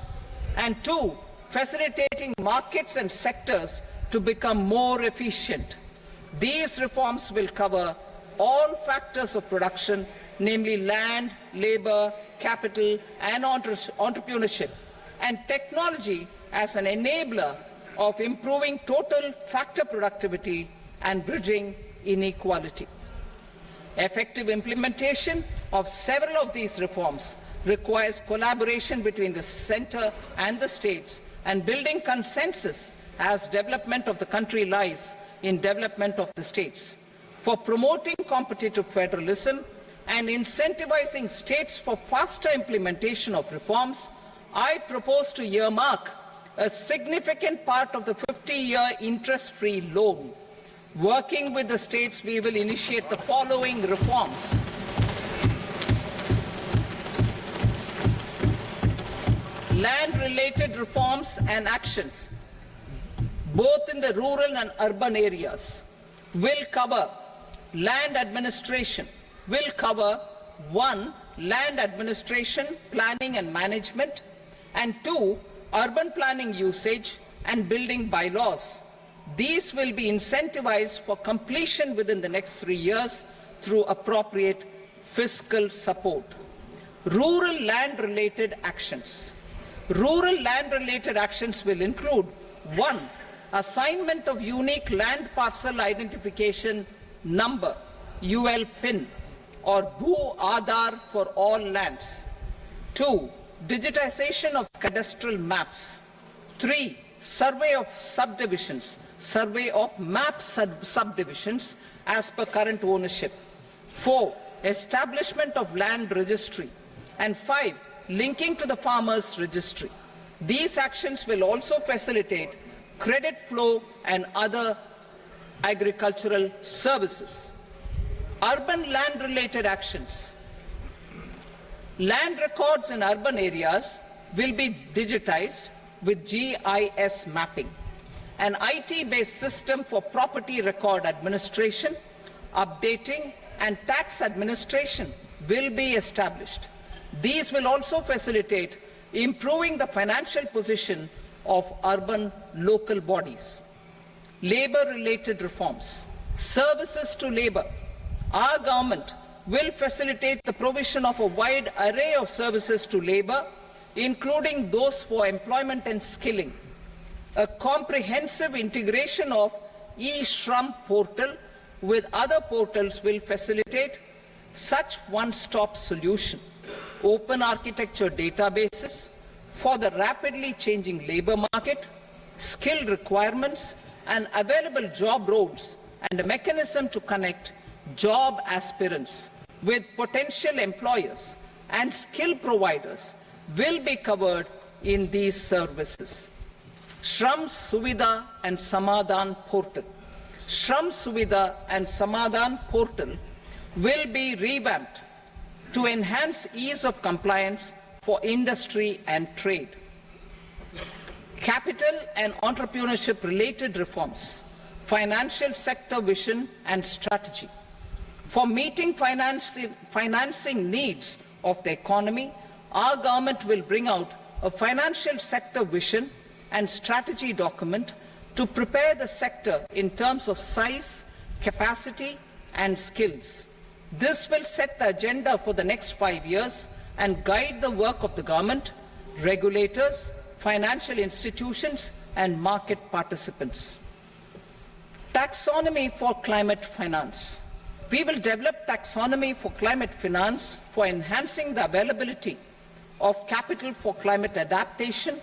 and 2. Facilitating markets and sectors to become more efficient. These reforms will cover all factors of production, namely land, labor, capital and entrepreneurship, and technology as an enabler of improving total factor productivity and bridging inequality. Effective implementation of several of these reforms requires collaboration between the centre and the states and building consensus, as development of the country lies in development of the states. For promoting competitive federalism and incentivizing states for faster implementation of reforms, I propose to earmark a significant part of the 50-year interest-free loan. Working with the states, we will initiate the following reforms. Land-related reforms and actions, both in the rural and urban areas, will cover land administration, will cover 1. Land administration, planning and management, and 2. Urban planning usage and building bylaws. These will be incentivized for completion within the next 3 years through appropriate fiscal support. Rural land-related actions. Rural land-related actions will include 1. Assignment of unique land parcel identification number, UL PIN, or Bhu Aadhaar for all lands. 2. Digitization of cadastral maps. 3. Survey of subdivisions, survey of map subdivisions as per current ownership. 4. establishment of land registry, and 5, linking to the farmers registry. These actions will also facilitate credit flow and other agricultural services. Urban land related actions. Land records in urban areas will be digitized with GIS mapping. An IT-based system for property record administration, updating and tax administration will be established. These will also facilitate improving the financial position of urban local bodies. Labour-related reforms. Services to labour. Our government will facilitate the provision of a wide array of services to labour, including those for employment and skilling. A comprehensive integration of e-Shram portal with other portals will facilitate such one-stop solution. Open architecture databases for the rapidly changing labour market, skill requirements and available job roles, and a mechanism to connect job aspirants with potential employers and skill providers will be covered in these services. Shram Suvidha and Samadhan portal. Shram Suvidha and Samadhan portal will be revamped to enhance ease of compliance for industry and trade. Capital and entrepreneurship related reforms. Financial sector vision and strategy. For meeting financing needs of the economy, our government will bring out a financial sector vision and strategy document to prepare the sector in terms of size, capacity and skills. This will set the agenda for the next 5 years and guide the work of the government, regulators, financial institutions and market participants. Taxonomy for climate finance. We will develop taxonomy for climate finance for enhancing the availability of capital for climate adaptation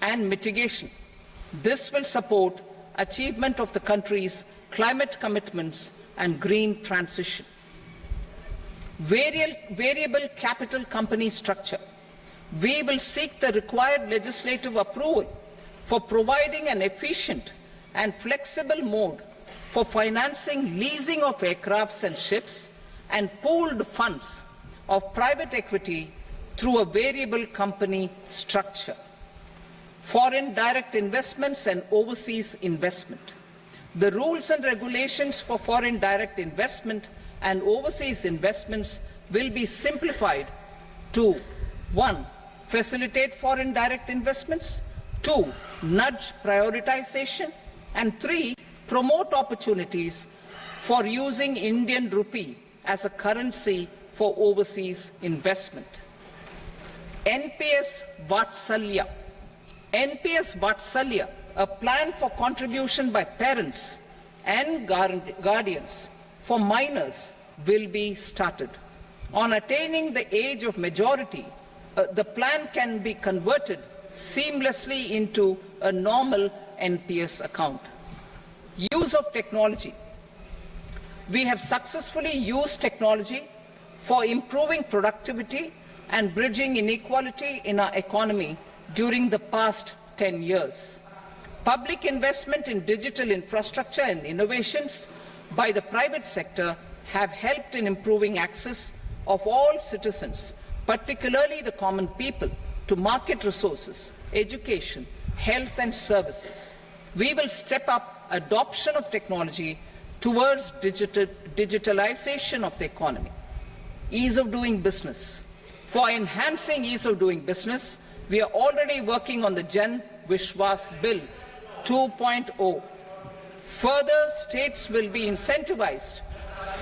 and mitigation. This will support achievement of the country's climate commitments and green transition. Variable capital company structure. We will seek the required legislative approval for providing an efficient and flexible mode for financing leasing of aircrafts and ships and pooled funds of private equity through a variable company structure. Foreign direct investments and overseas investment. The rules and regulations for foreign direct investment and overseas investments will be simplified to 1. Facilitate foreign direct investments, 2. Nudge prioritization, and 3. Promote opportunities for using Indian rupee as a currency for overseas investment. NPS Vatsalya. NPS Vatsalya, a plan for contribution by parents and guardians for minors, will be started. On attaining the age of majority, the plan can be converted seamlessly into a normal NPS account. Use of technology. We have successfully used technology for improving productivity and bridging inequality in our economy during the past 10 years. Public investment in digital infrastructure and innovations by the private sector have helped in improving access of all citizens, particularly the common people, to market resources, education, health and services. We will step up adoption of technology towards digitalization of the economy. Ease of doing business. For enhancing ease of doing business, we are already working on the Jan Vishwas Bill 2.0. Further, states will be incentivized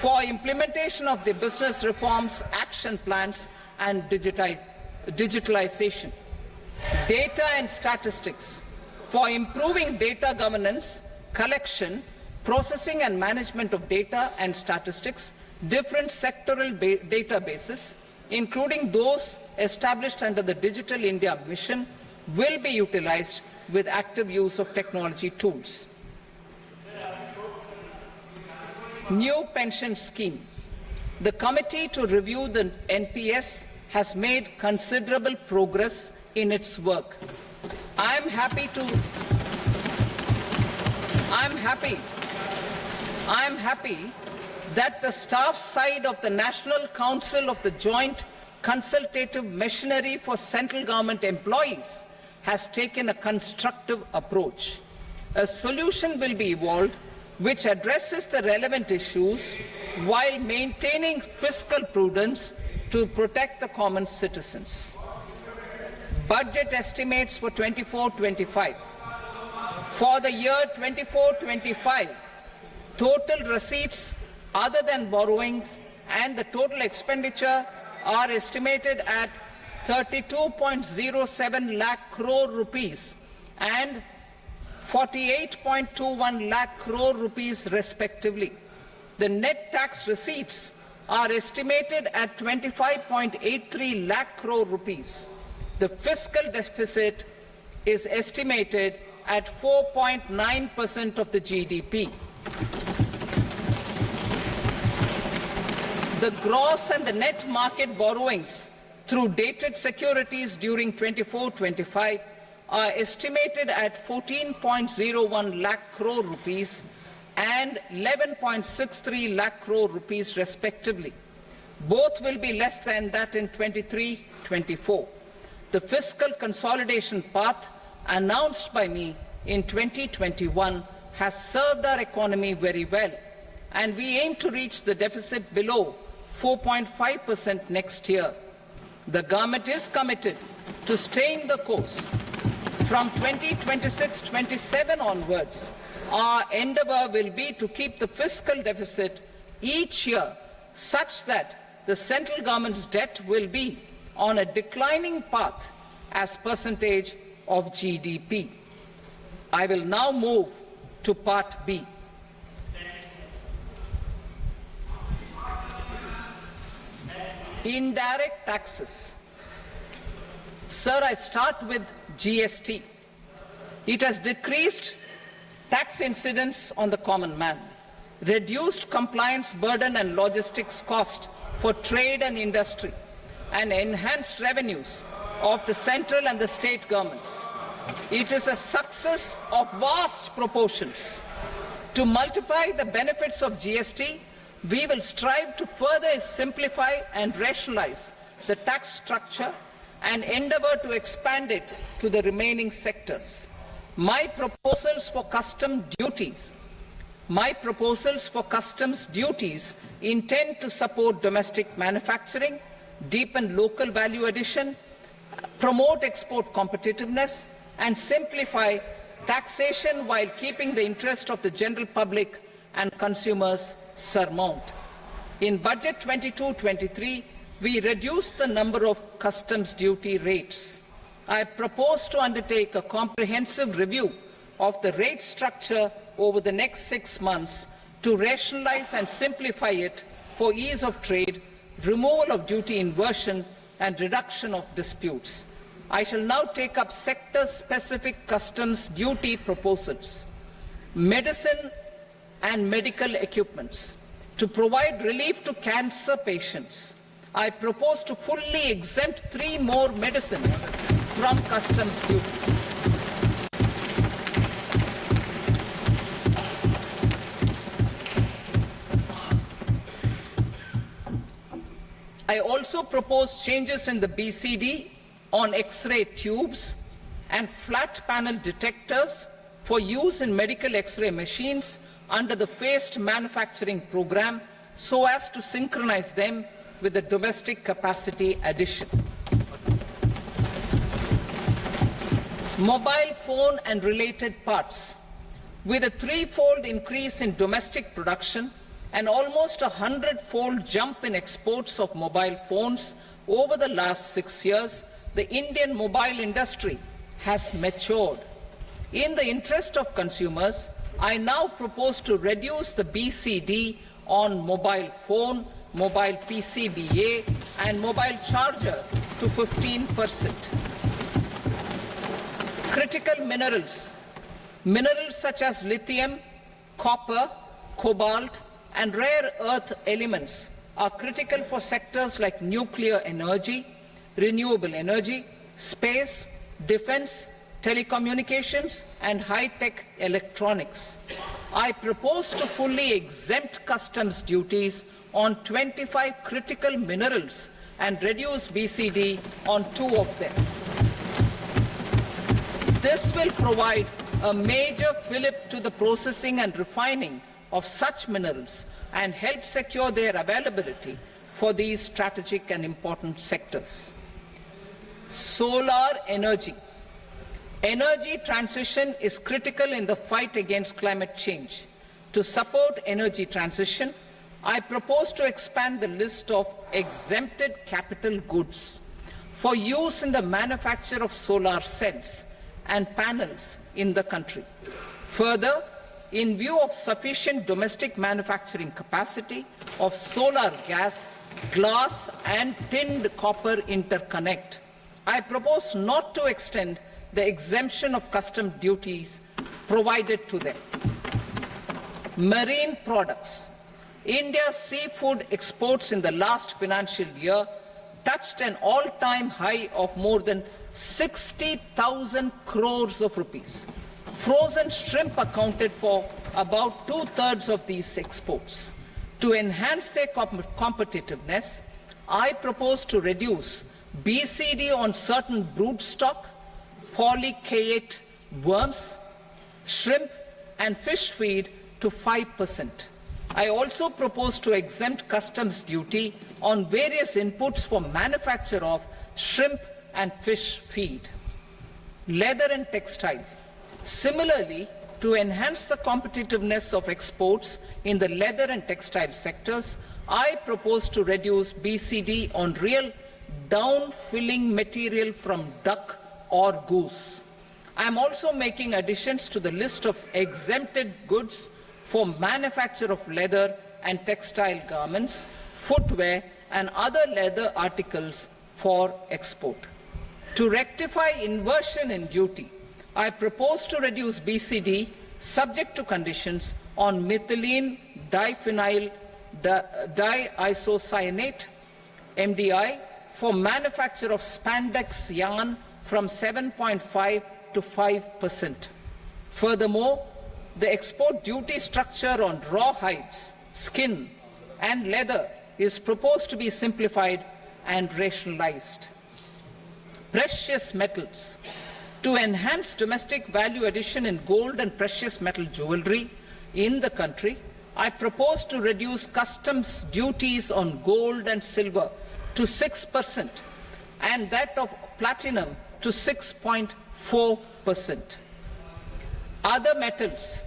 for implementation of the business reforms, action plans and digitalization. Data and statistics. For improving data governance, collection, processing and management of data and statistics, different sectoral databases, including those established under the Digital India Mission, will be utilized with active use of technology tools. New pension scheme. The committee to review the NPS has made considerable progress in its work. I am happy that the staff side of the National Council of the Joint Consultative Machinery for Central Government Employees has taken a constructive approach. A solution will be evolved which addresses the relevant issues while maintaining fiscal prudence to protect the common citizens. Budget estimates for 24-25. For the year 24-25, total receipts other than borrowings and the total expenditure are estimated at 32.07 lakh crore rupees and 48.21 lakh crore rupees respectively. The net tax receipts are estimated at 25.83 lakh crore rupees. The fiscal deficit is estimated at 4.9% of the GDP. The gross and the net market borrowings through dated securities during 24-25 are estimated at 14.01 lakh crore rupees and 11.63 lakh crore rupees respectively. Both will be less than that in 23-24. The fiscal consolidation path announced by me in 2021 has served our economy very well, and we aim to reach the deficit below 4.5% next year. The government is committed to staying the course. From 2026-27 onwards, our endeavour will be to keep the fiscal deficit each year such that the central government's debt will be on a declining path as percentage of GDP. I will now move to Part B. Indirect taxes. Sir, I start with GST. It has decreased tax incidence on the common man, reduced compliance burden and logistics cost for trade and industry, and enhanced revenues of the central and the state governments. It is a success of vast proportions. To multiply the benefits of GST, we will strive to further simplify and rationalize the tax structure and endeavour to expand it to the remaining sectors. My proposals for customs duties intend to support domestic manufacturing, deepen local value addition, promote export competitiveness, and simplify taxation while keeping the interest of the general public and consumers surmount. In Budget 22-23, we reduced the number of customs duty rates. I propose to undertake a comprehensive review of the rate structure over the next 6 months to rationalize and simplify it for ease of trade, removal of duty inversion, and reduction of disputes. I shall now take up sector-specific customs duty proposals. Medicine and medical equipments. To provide relief to cancer patients, I propose to fully exempt 3 more medicines from customs duties. I also propose changes in the BCD on X-ray tubes and flat panel detectors for use in medical X-ray machines under the phased manufacturing program so as to synchronize them with the domestic capacity addition. Mobile phone and related parts. With a 3-fold increase in domestic production and almost a 100-fold jump in exports of mobile phones over the last 6 years, the Indian mobile industry has matured. In the interest of consumers, I now propose to reduce the BCD on mobile phone, mobile PCBA and mobile charger to 15%. Critical minerals. Minerals such as lithium, copper, cobalt and rare earth elements are critical for sectors like nuclear energy, renewable energy, space, defense, telecommunications and high-tech electronics. I propose to fully exempt customs duties on 25 critical minerals and reduce BCD on 2 of them. This will provide a major fillip to the processing and refining of such minerals and help secure their availability for these strategic and important sectors. Solar energy. Energy transition is critical in the fight against climate change. To support energy transition, I propose to expand the list of exempted capital goods for use in the manufacture of solar cells and panels in the country. Further, in view of sufficient domestic manufacturing capacity of solar gas, glass and tinned copper interconnect, I propose not to extend the exemption of custom duties provided to them. Marine products. India's seafood exports in the last financial year touched an all-time high of more than 60,000 crores of rupees. Frozen shrimp accounted for about 2/3 of these exports. To enhance their competitiveness, I propose to reduce BCD on certain broodstock, polychaete worms, shrimp and fish feed to 5%. I also propose to exempt customs duty on various inputs for manufacture of shrimp and fish feed. Leather and textile. Similarly, to enhance the competitiveness of exports in the leather and textile sectors, I propose to reduce BCD on real down-filling material from duck or goose. I am also making additions to the list of exempted goods for manufacture of leather and textile garments, footwear and other leather articles for export. To rectify inversion in duty, I propose to reduce BCD subject to conditions on methylene diphenyl diisocyanate MDI for manufacture of spandex yarn from 7.5 to 5%. Furthermore, the export duty structure on raw hides, skin and leather is proposed to be simplified and rationalized. Precious metals. To enhance domestic value addition in gold and precious metal jewelry in the country, I propose to reduce customs duties on gold and silver to 6% and that of platinum to 6.4%. Other metals.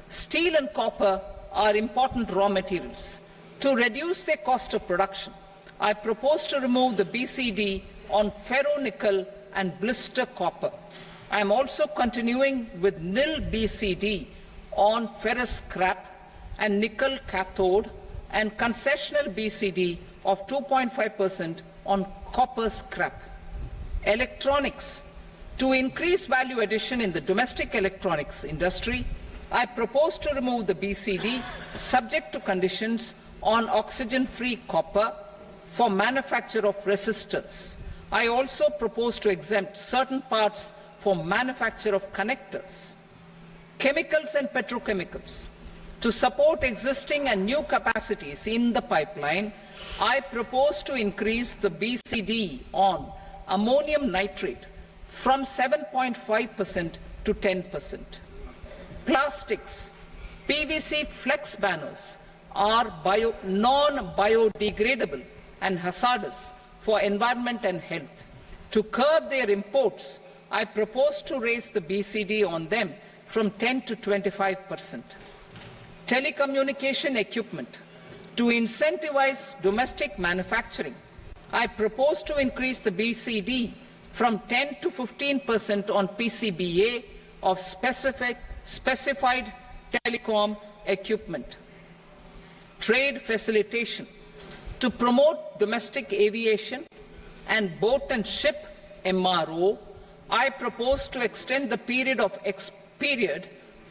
Steel and copper are important raw materials. To reduce their cost of production, I propose to remove the BCD on ferronickel and blister copper. I am also continuing with nil BCD on ferrous scrap and nickel cathode and concessional BCD of 2.5% on copper scrap. Electronics. To increase value addition in the domestic electronics industry, I propose to remove the BCD subject to conditions on oxygen-free copper for manufacture of resistors. I also propose to exempt certain parts for manufacture of connectors. Chemicals and petrochemicals. To support existing and new capacities in the pipeline, I propose to increase the BCD on ammonium nitrate from 7.5% to 10%. Plastics. PVC flex banners are non-biodegradable and hazardous for environment and health. To curb their imports, I propose to raise the BCD on them from 10 to 25%. Telecommunication equipment. To incentivize domestic manufacturing, I propose to increase the BCD from 10 to 15% on PCBA of specified telecom equipment. Trade facilitation. To promote domestic aviation and boat and ship MRO, I propose to extend the period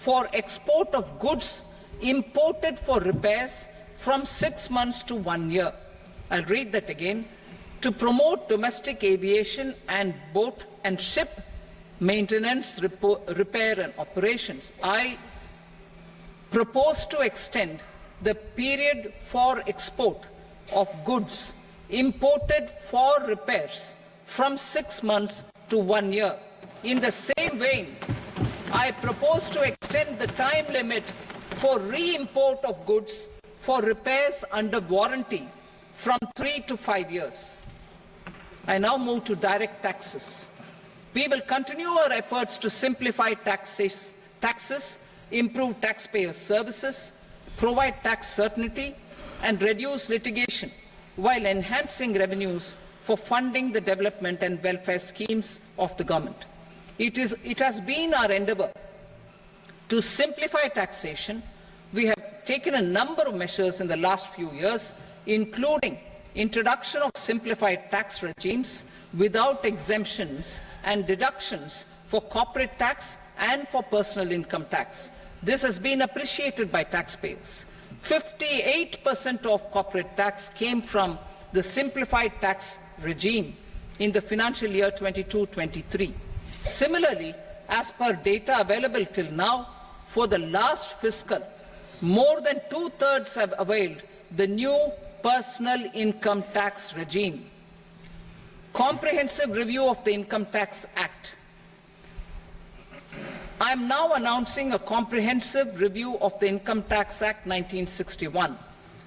for export of goods imported for repairs from 6 months to 1 year. I'll read that again. To promote domestic aviation and boat and ship maintenance, repair and operations, I propose to extend the period for export of goods imported for repairs from 6 months to 1 year. In the same vein, I propose to extend the time limit for re-import of goods for repairs under warranty from 3 to 5 years. I now move to direct taxes. We will continue our efforts to simplify taxes, improve taxpayer services, provide tax certainty, and reduce litigation while enhancing revenues for funding the development and welfare schemes of the government. It has been our endeavour to simplify taxation. We have taken a number of measures in the last few years, including introduction of simplified tax regimes without exemptions and deductions for corporate tax and for personal income tax. This has been appreciated by taxpayers. 58% of corporate tax came from the simplified tax regime in the financial year 22-23. Similarly, as per data available till now, for the last fiscal, more than 2/3 have availed the new personal income tax regime. Comprehensive review of the Income Tax Act. I am now announcing a comprehensive review of the Income Tax Act 1961.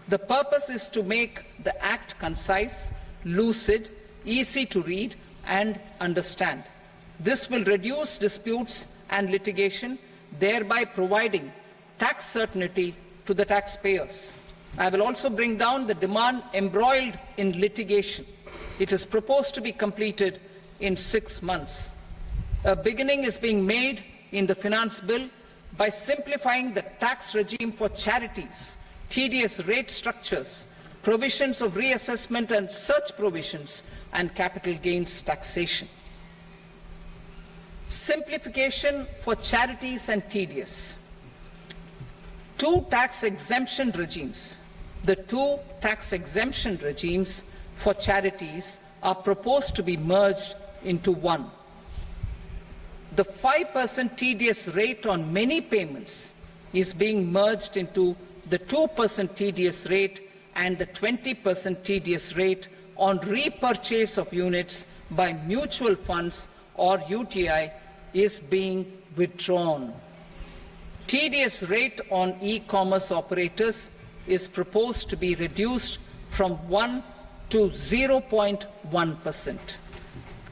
The purpose is to make the Act concise, lucid, easy to read and understand. This will reduce disputes and litigation, thereby providing tax certainty to the taxpayers. I will also bring down the demand embroiled in litigation. It is proposed to be completed in 6 months. A beginning is being made in the finance bill by simplifying the tax regime for charities, tedious rate structures, provisions of reassessment and such provisions, and capital gains taxation. Simplification for charities and tedious. Two tax exemption regimes. The two tax exemption regimes for charities are proposed to be merged into one. The 5% tedious rate on many payments is being merged into the 2% tedious rate, and the 20% tedious rate on repurchase of units by mutual funds or UTI is being withdrawn. Tedious rate on e-commerce operators is proposed to be reduced from 1 to 0.1%.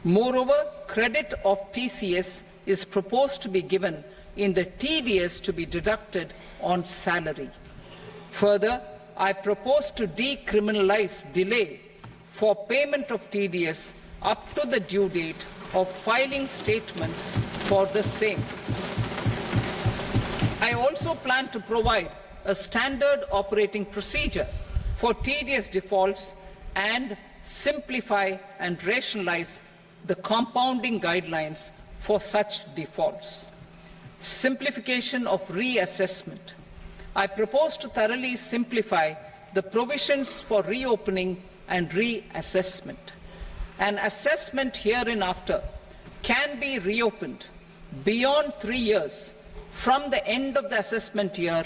Moreover, credit of TCS is proposed to be given in the TDS to be deducted on salary. Further, I propose to decriminalize delay for payment of TDS up to the due date of filing statement for the same. I also plan to provide a standard operating procedure for TDS defaults and simplify and rationalize the compounding guidelines for such defaults. Simplification of reassessment. I propose to thoroughly simplify the provisions for reopening and reassessment. An assessment hereinafter can be reopened beyond 3 years from the end of the assessment year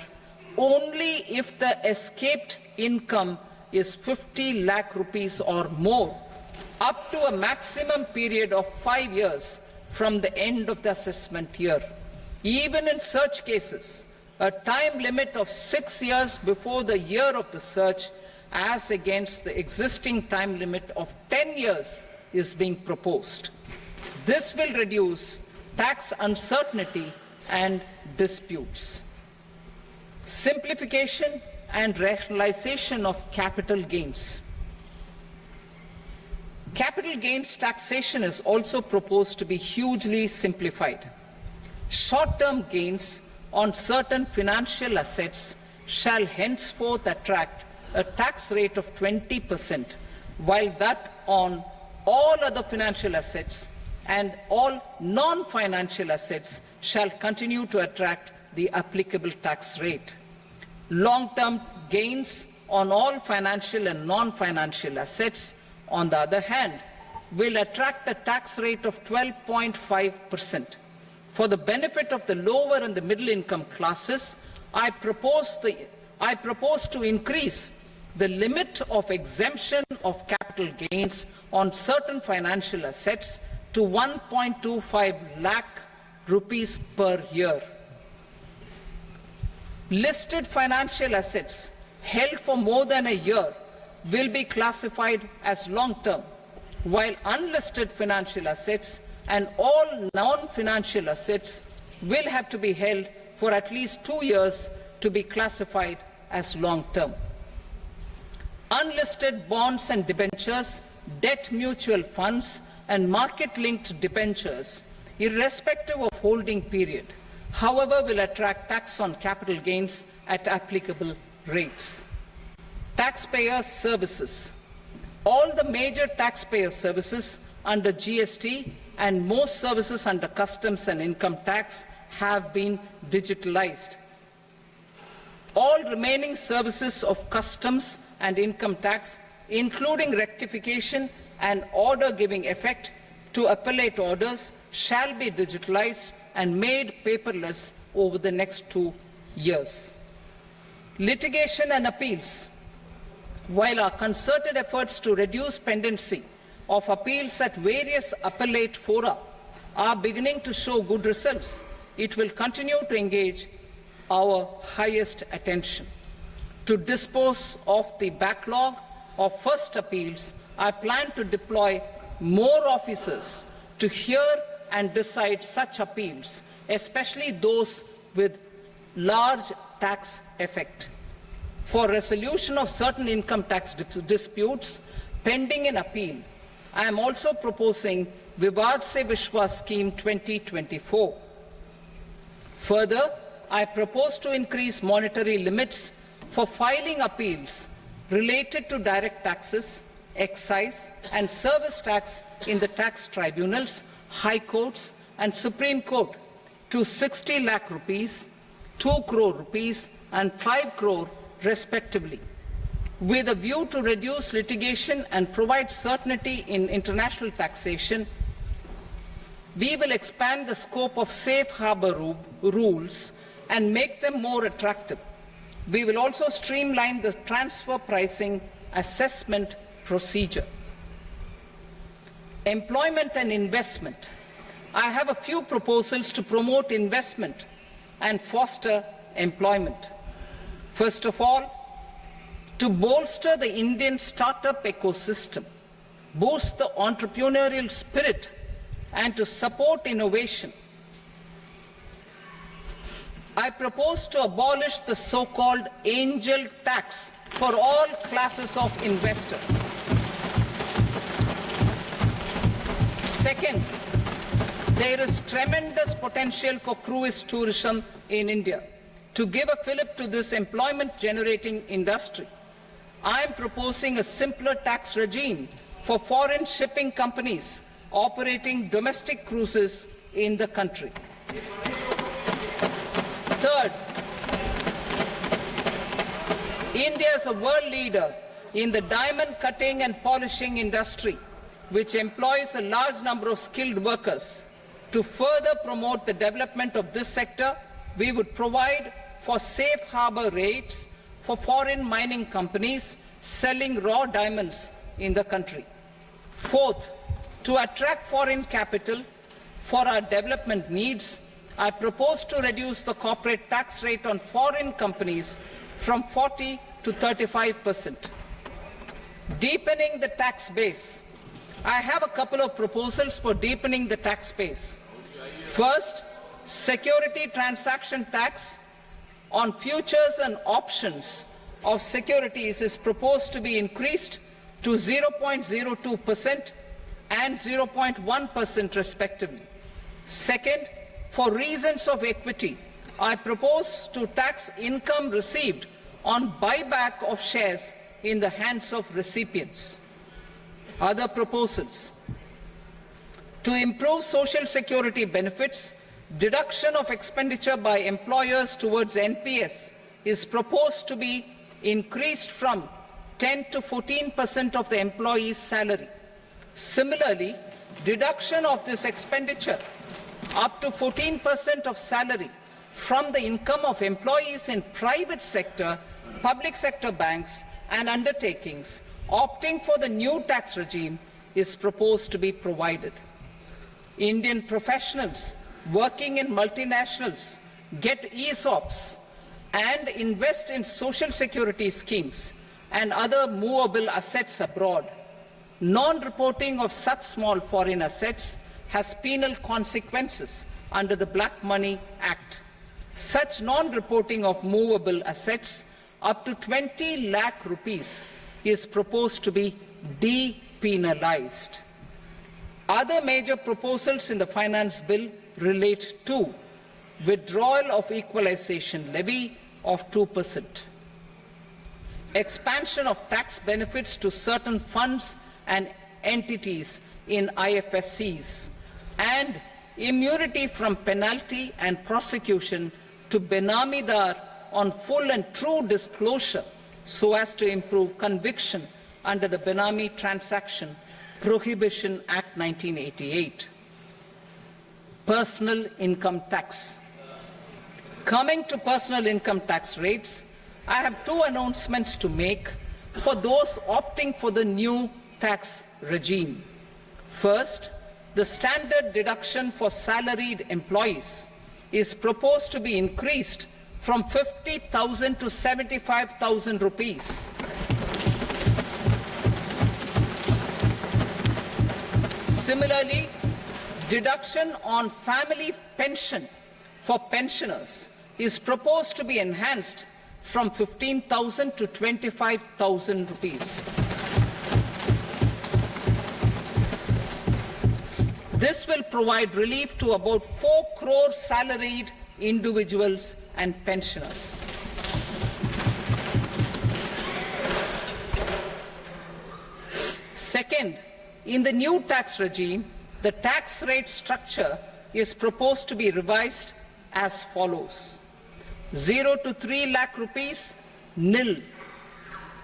only if the escaped income is 50 lakh rupees or more, up to a maximum period of 5 years from the end of the assessment year. Even in such cases, a time limit of 6 years before the year of the search, as against the existing time limit of 10 years, is being proposed. This will reduce tax uncertainty and disputes. Simplification and rationalization of capital gains. Capital gains taxation is also proposed to be hugely simplified. Short-term gains on certain financial assets shall henceforth attract a tax rate of 20%, while that on all other financial assets and all non-financial assets shall continue to attract the applicable tax rate. Long-term gains on all financial and non-financial assets, on the other hand, will attract a tax rate of 12.5%. For the benefit of the lower and the middle income classes, I propose to increase the limit of exemption of capital gains on certain financial assets to 1.25 lakh rupees per year. Listed financial assets held for more than a year will be classified as long-term, while unlisted financial assets and all non-financial assets will have to be held for at least 2 years to be classified as long-term. Unlisted bonds and debentures, debt mutual funds and market-linked debentures, irrespective of holding period, however, will attract tax on capital gains at applicable rates. Taxpayer services. All the major taxpayer services under GST and most services under customs and income tax have been digitalized. All remaining services of customs and income tax, including rectification and order giving effect to appellate orders, shall be digitalized and made paperless over the next 2 years. Litigation and appeals. While our concerted efforts to reduce pendency of appeals at various appellate fora are beginning to show good results, it will continue to engage our highest attention. To dispose of the backlog of first appeals, I plan to deploy more officers to hear and decide such appeals, especially those with large tax effect. For resolution of certain income tax disputes pending in appeal, I am also proposing Vivad Se Vishwas Scheme 2024. Further, I propose to increase monetary limits for filing appeals related to direct taxes, excise and service tax in the tax tribunals, high courts and Supreme Court to 60 lakh rupees, 2 crore rupees and 5 crore respectively. With a view to reduce litigation and provide certainty in international taxation, we will expand the scope of safe harbour rules and make them more attractive. We will also streamline the transfer pricing assessment procedure. Employment and investment. I have a few proposals to promote investment and foster employment. First of all, to bolster the Indian startup ecosystem, boost the entrepreneurial spirit, and to support innovation, I propose to abolish the so-called angel tax for all classes of investors. Second, there is tremendous potential for cruise tourism in India. To give a fillip to this employment-generating industry, I am proposing a simpler tax regime for foreign shipping companies operating domestic cruises in the country. Third, India is a world leader in the diamond cutting and polishing industry, which employs a large number of skilled workers. To further promote the development of this sector, we would provide for safe harbour rates for foreign mining companies selling raw diamonds in the country. Fourth, to attract foreign capital for our development needs, I propose to reduce the corporate tax rate on foreign companies from 40 to 35%. Deepening the tax base. I have a couple of proposals for deepening the tax base. First, security transaction tax on futures and options of securities is proposed to be increased to 0.02% and 0.1% respectively. Second, for reasons of equity, I propose to tax income received on buyback of shares in the hands of recipients. Other proposals. To improve social security benefits, deduction of expenditure by employers towards NPS is proposed to be increased from 10 to 14% of the employee's salary. Similarly, deduction of this expenditure up to 14% of salary from the income of employees in private sector, public sector banks and undertakings opting for the new tax regime is proposed to be provided. Indian professionals working in multinationals get ESOPs and invest in social security schemes and other movable assets abroad. Non-reporting of such small foreign assets has penal consequences under the Black Money Act. Such non-reporting of movable assets up to 20 lakh rupees is proposed to be depenalized. Other major proposals in the finance bill relate to withdrawal of equalization levy of 2%, expansion of tax benefits to certain funds and entities in IFSCs, and immunity from penalty and prosecution to Benamidar on full and true disclosure so as to improve conviction under the Benami Transaction Prohibition Act 1988. Personal income tax. Coming to personal income tax rates, I have two announcements to make for those opting for the new tax regime. First, the standard deduction for salaried employees is proposed to be increased from 50,000 to 75,000 rupees. Similarly, deduction on family pension for pensioners is proposed to be enhanced from 15,000 to 25,000 rupees. This will provide relief to about 4 crore salaried individuals and pensioners. Second, in the new tax regime, the tax rate structure is proposed to be revised as follows: 0 to 3 lakh rupees, nil;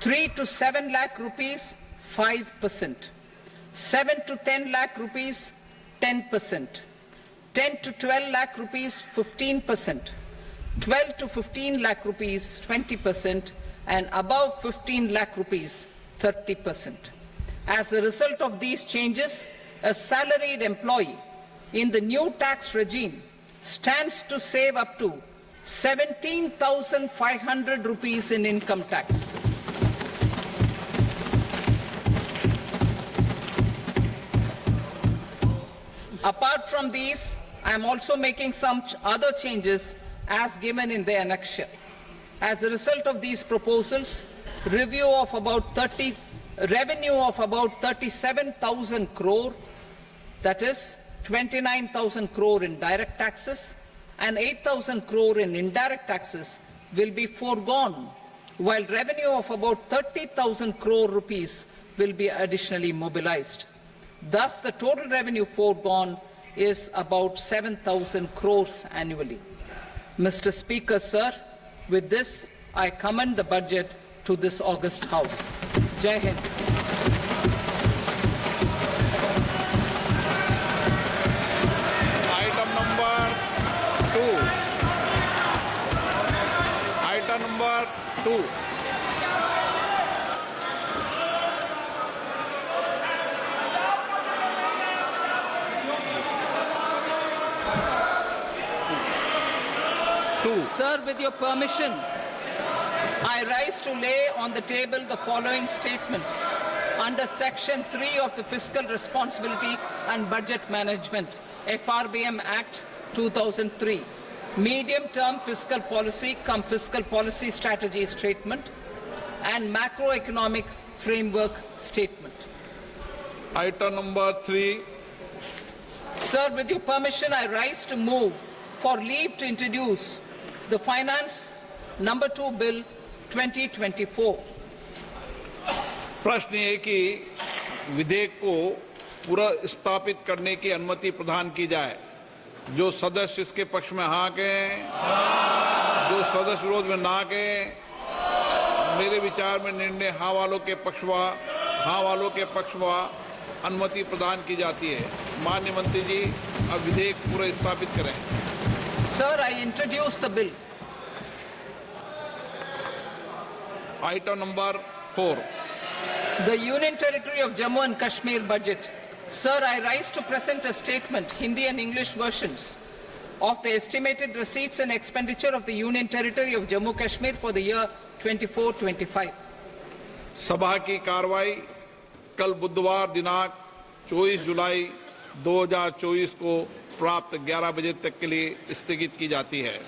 3 to 7 lakh rupees, 5%; 7 to 10 lakh rupees, 10%; 10 to 12 lakh rupees, 15%; 12 to 15 lakh rupees, 20%; and above 15 lakh rupees, 30%. As a result of these changes, a salaried employee in the new tax regime stands to save up to 17,500 rupees in income tax. Apart from these, I am also making some other changes as given in the annexure. As a result of these proposals, revenue of about 37,000 crore, that is 29,000 crore in direct taxes and 8,000 crore in indirect taxes, will be foregone, while revenue of about 30,000 crore rupees will be additionally mobilized. Thus, the total revenue foregone is about 7,000 crores annually. Mr. Speaker, sir, with this, I commend the budget to this august House. Jai Hind. Item number 2. Sir, with your permission, I rise to lay on the table the following statements under Section 3 of the Fiscal Responsibility and Budget Management, FRBM Act 2003, Medium-Term Fiscal Policy cum Fiscal Policy Strategy Statement and Macroeconomic Framework Statement. Item number 3. Sir, with your permission, I rise to move for leave to introduce the Finance Number 2 Bill 2024. प्रश्न ये कि विधेयक को पुनर्स्थापित करने की अनुमति प्रदान की जाए। जो सदस्य इसके पक्ष में हाँ कहें, जो सदस्य विरोध में ना कहें, मेरे विचार में निर्णय हाँ वालों के पक्षवा अनुमति प्रदान की जाती है। माननीय मंत्री जी, अब विधेयक पूरा स्थापित करें। Sir, I introduce the bill. Item number 4, The Union Territory of Jammu and Kashmir budget. Sir, I rise to present a statement, Hindi and English versions, of the estimated receipts and expenditure of the Union Territory of Jammu Kashmir for the year 24-25. सभा की कार्रवाई कल बुधवार दिनांक 24 जुलाई 2024 को प्राप्त 11 बजे तक के लिए स्थगित की जाती है।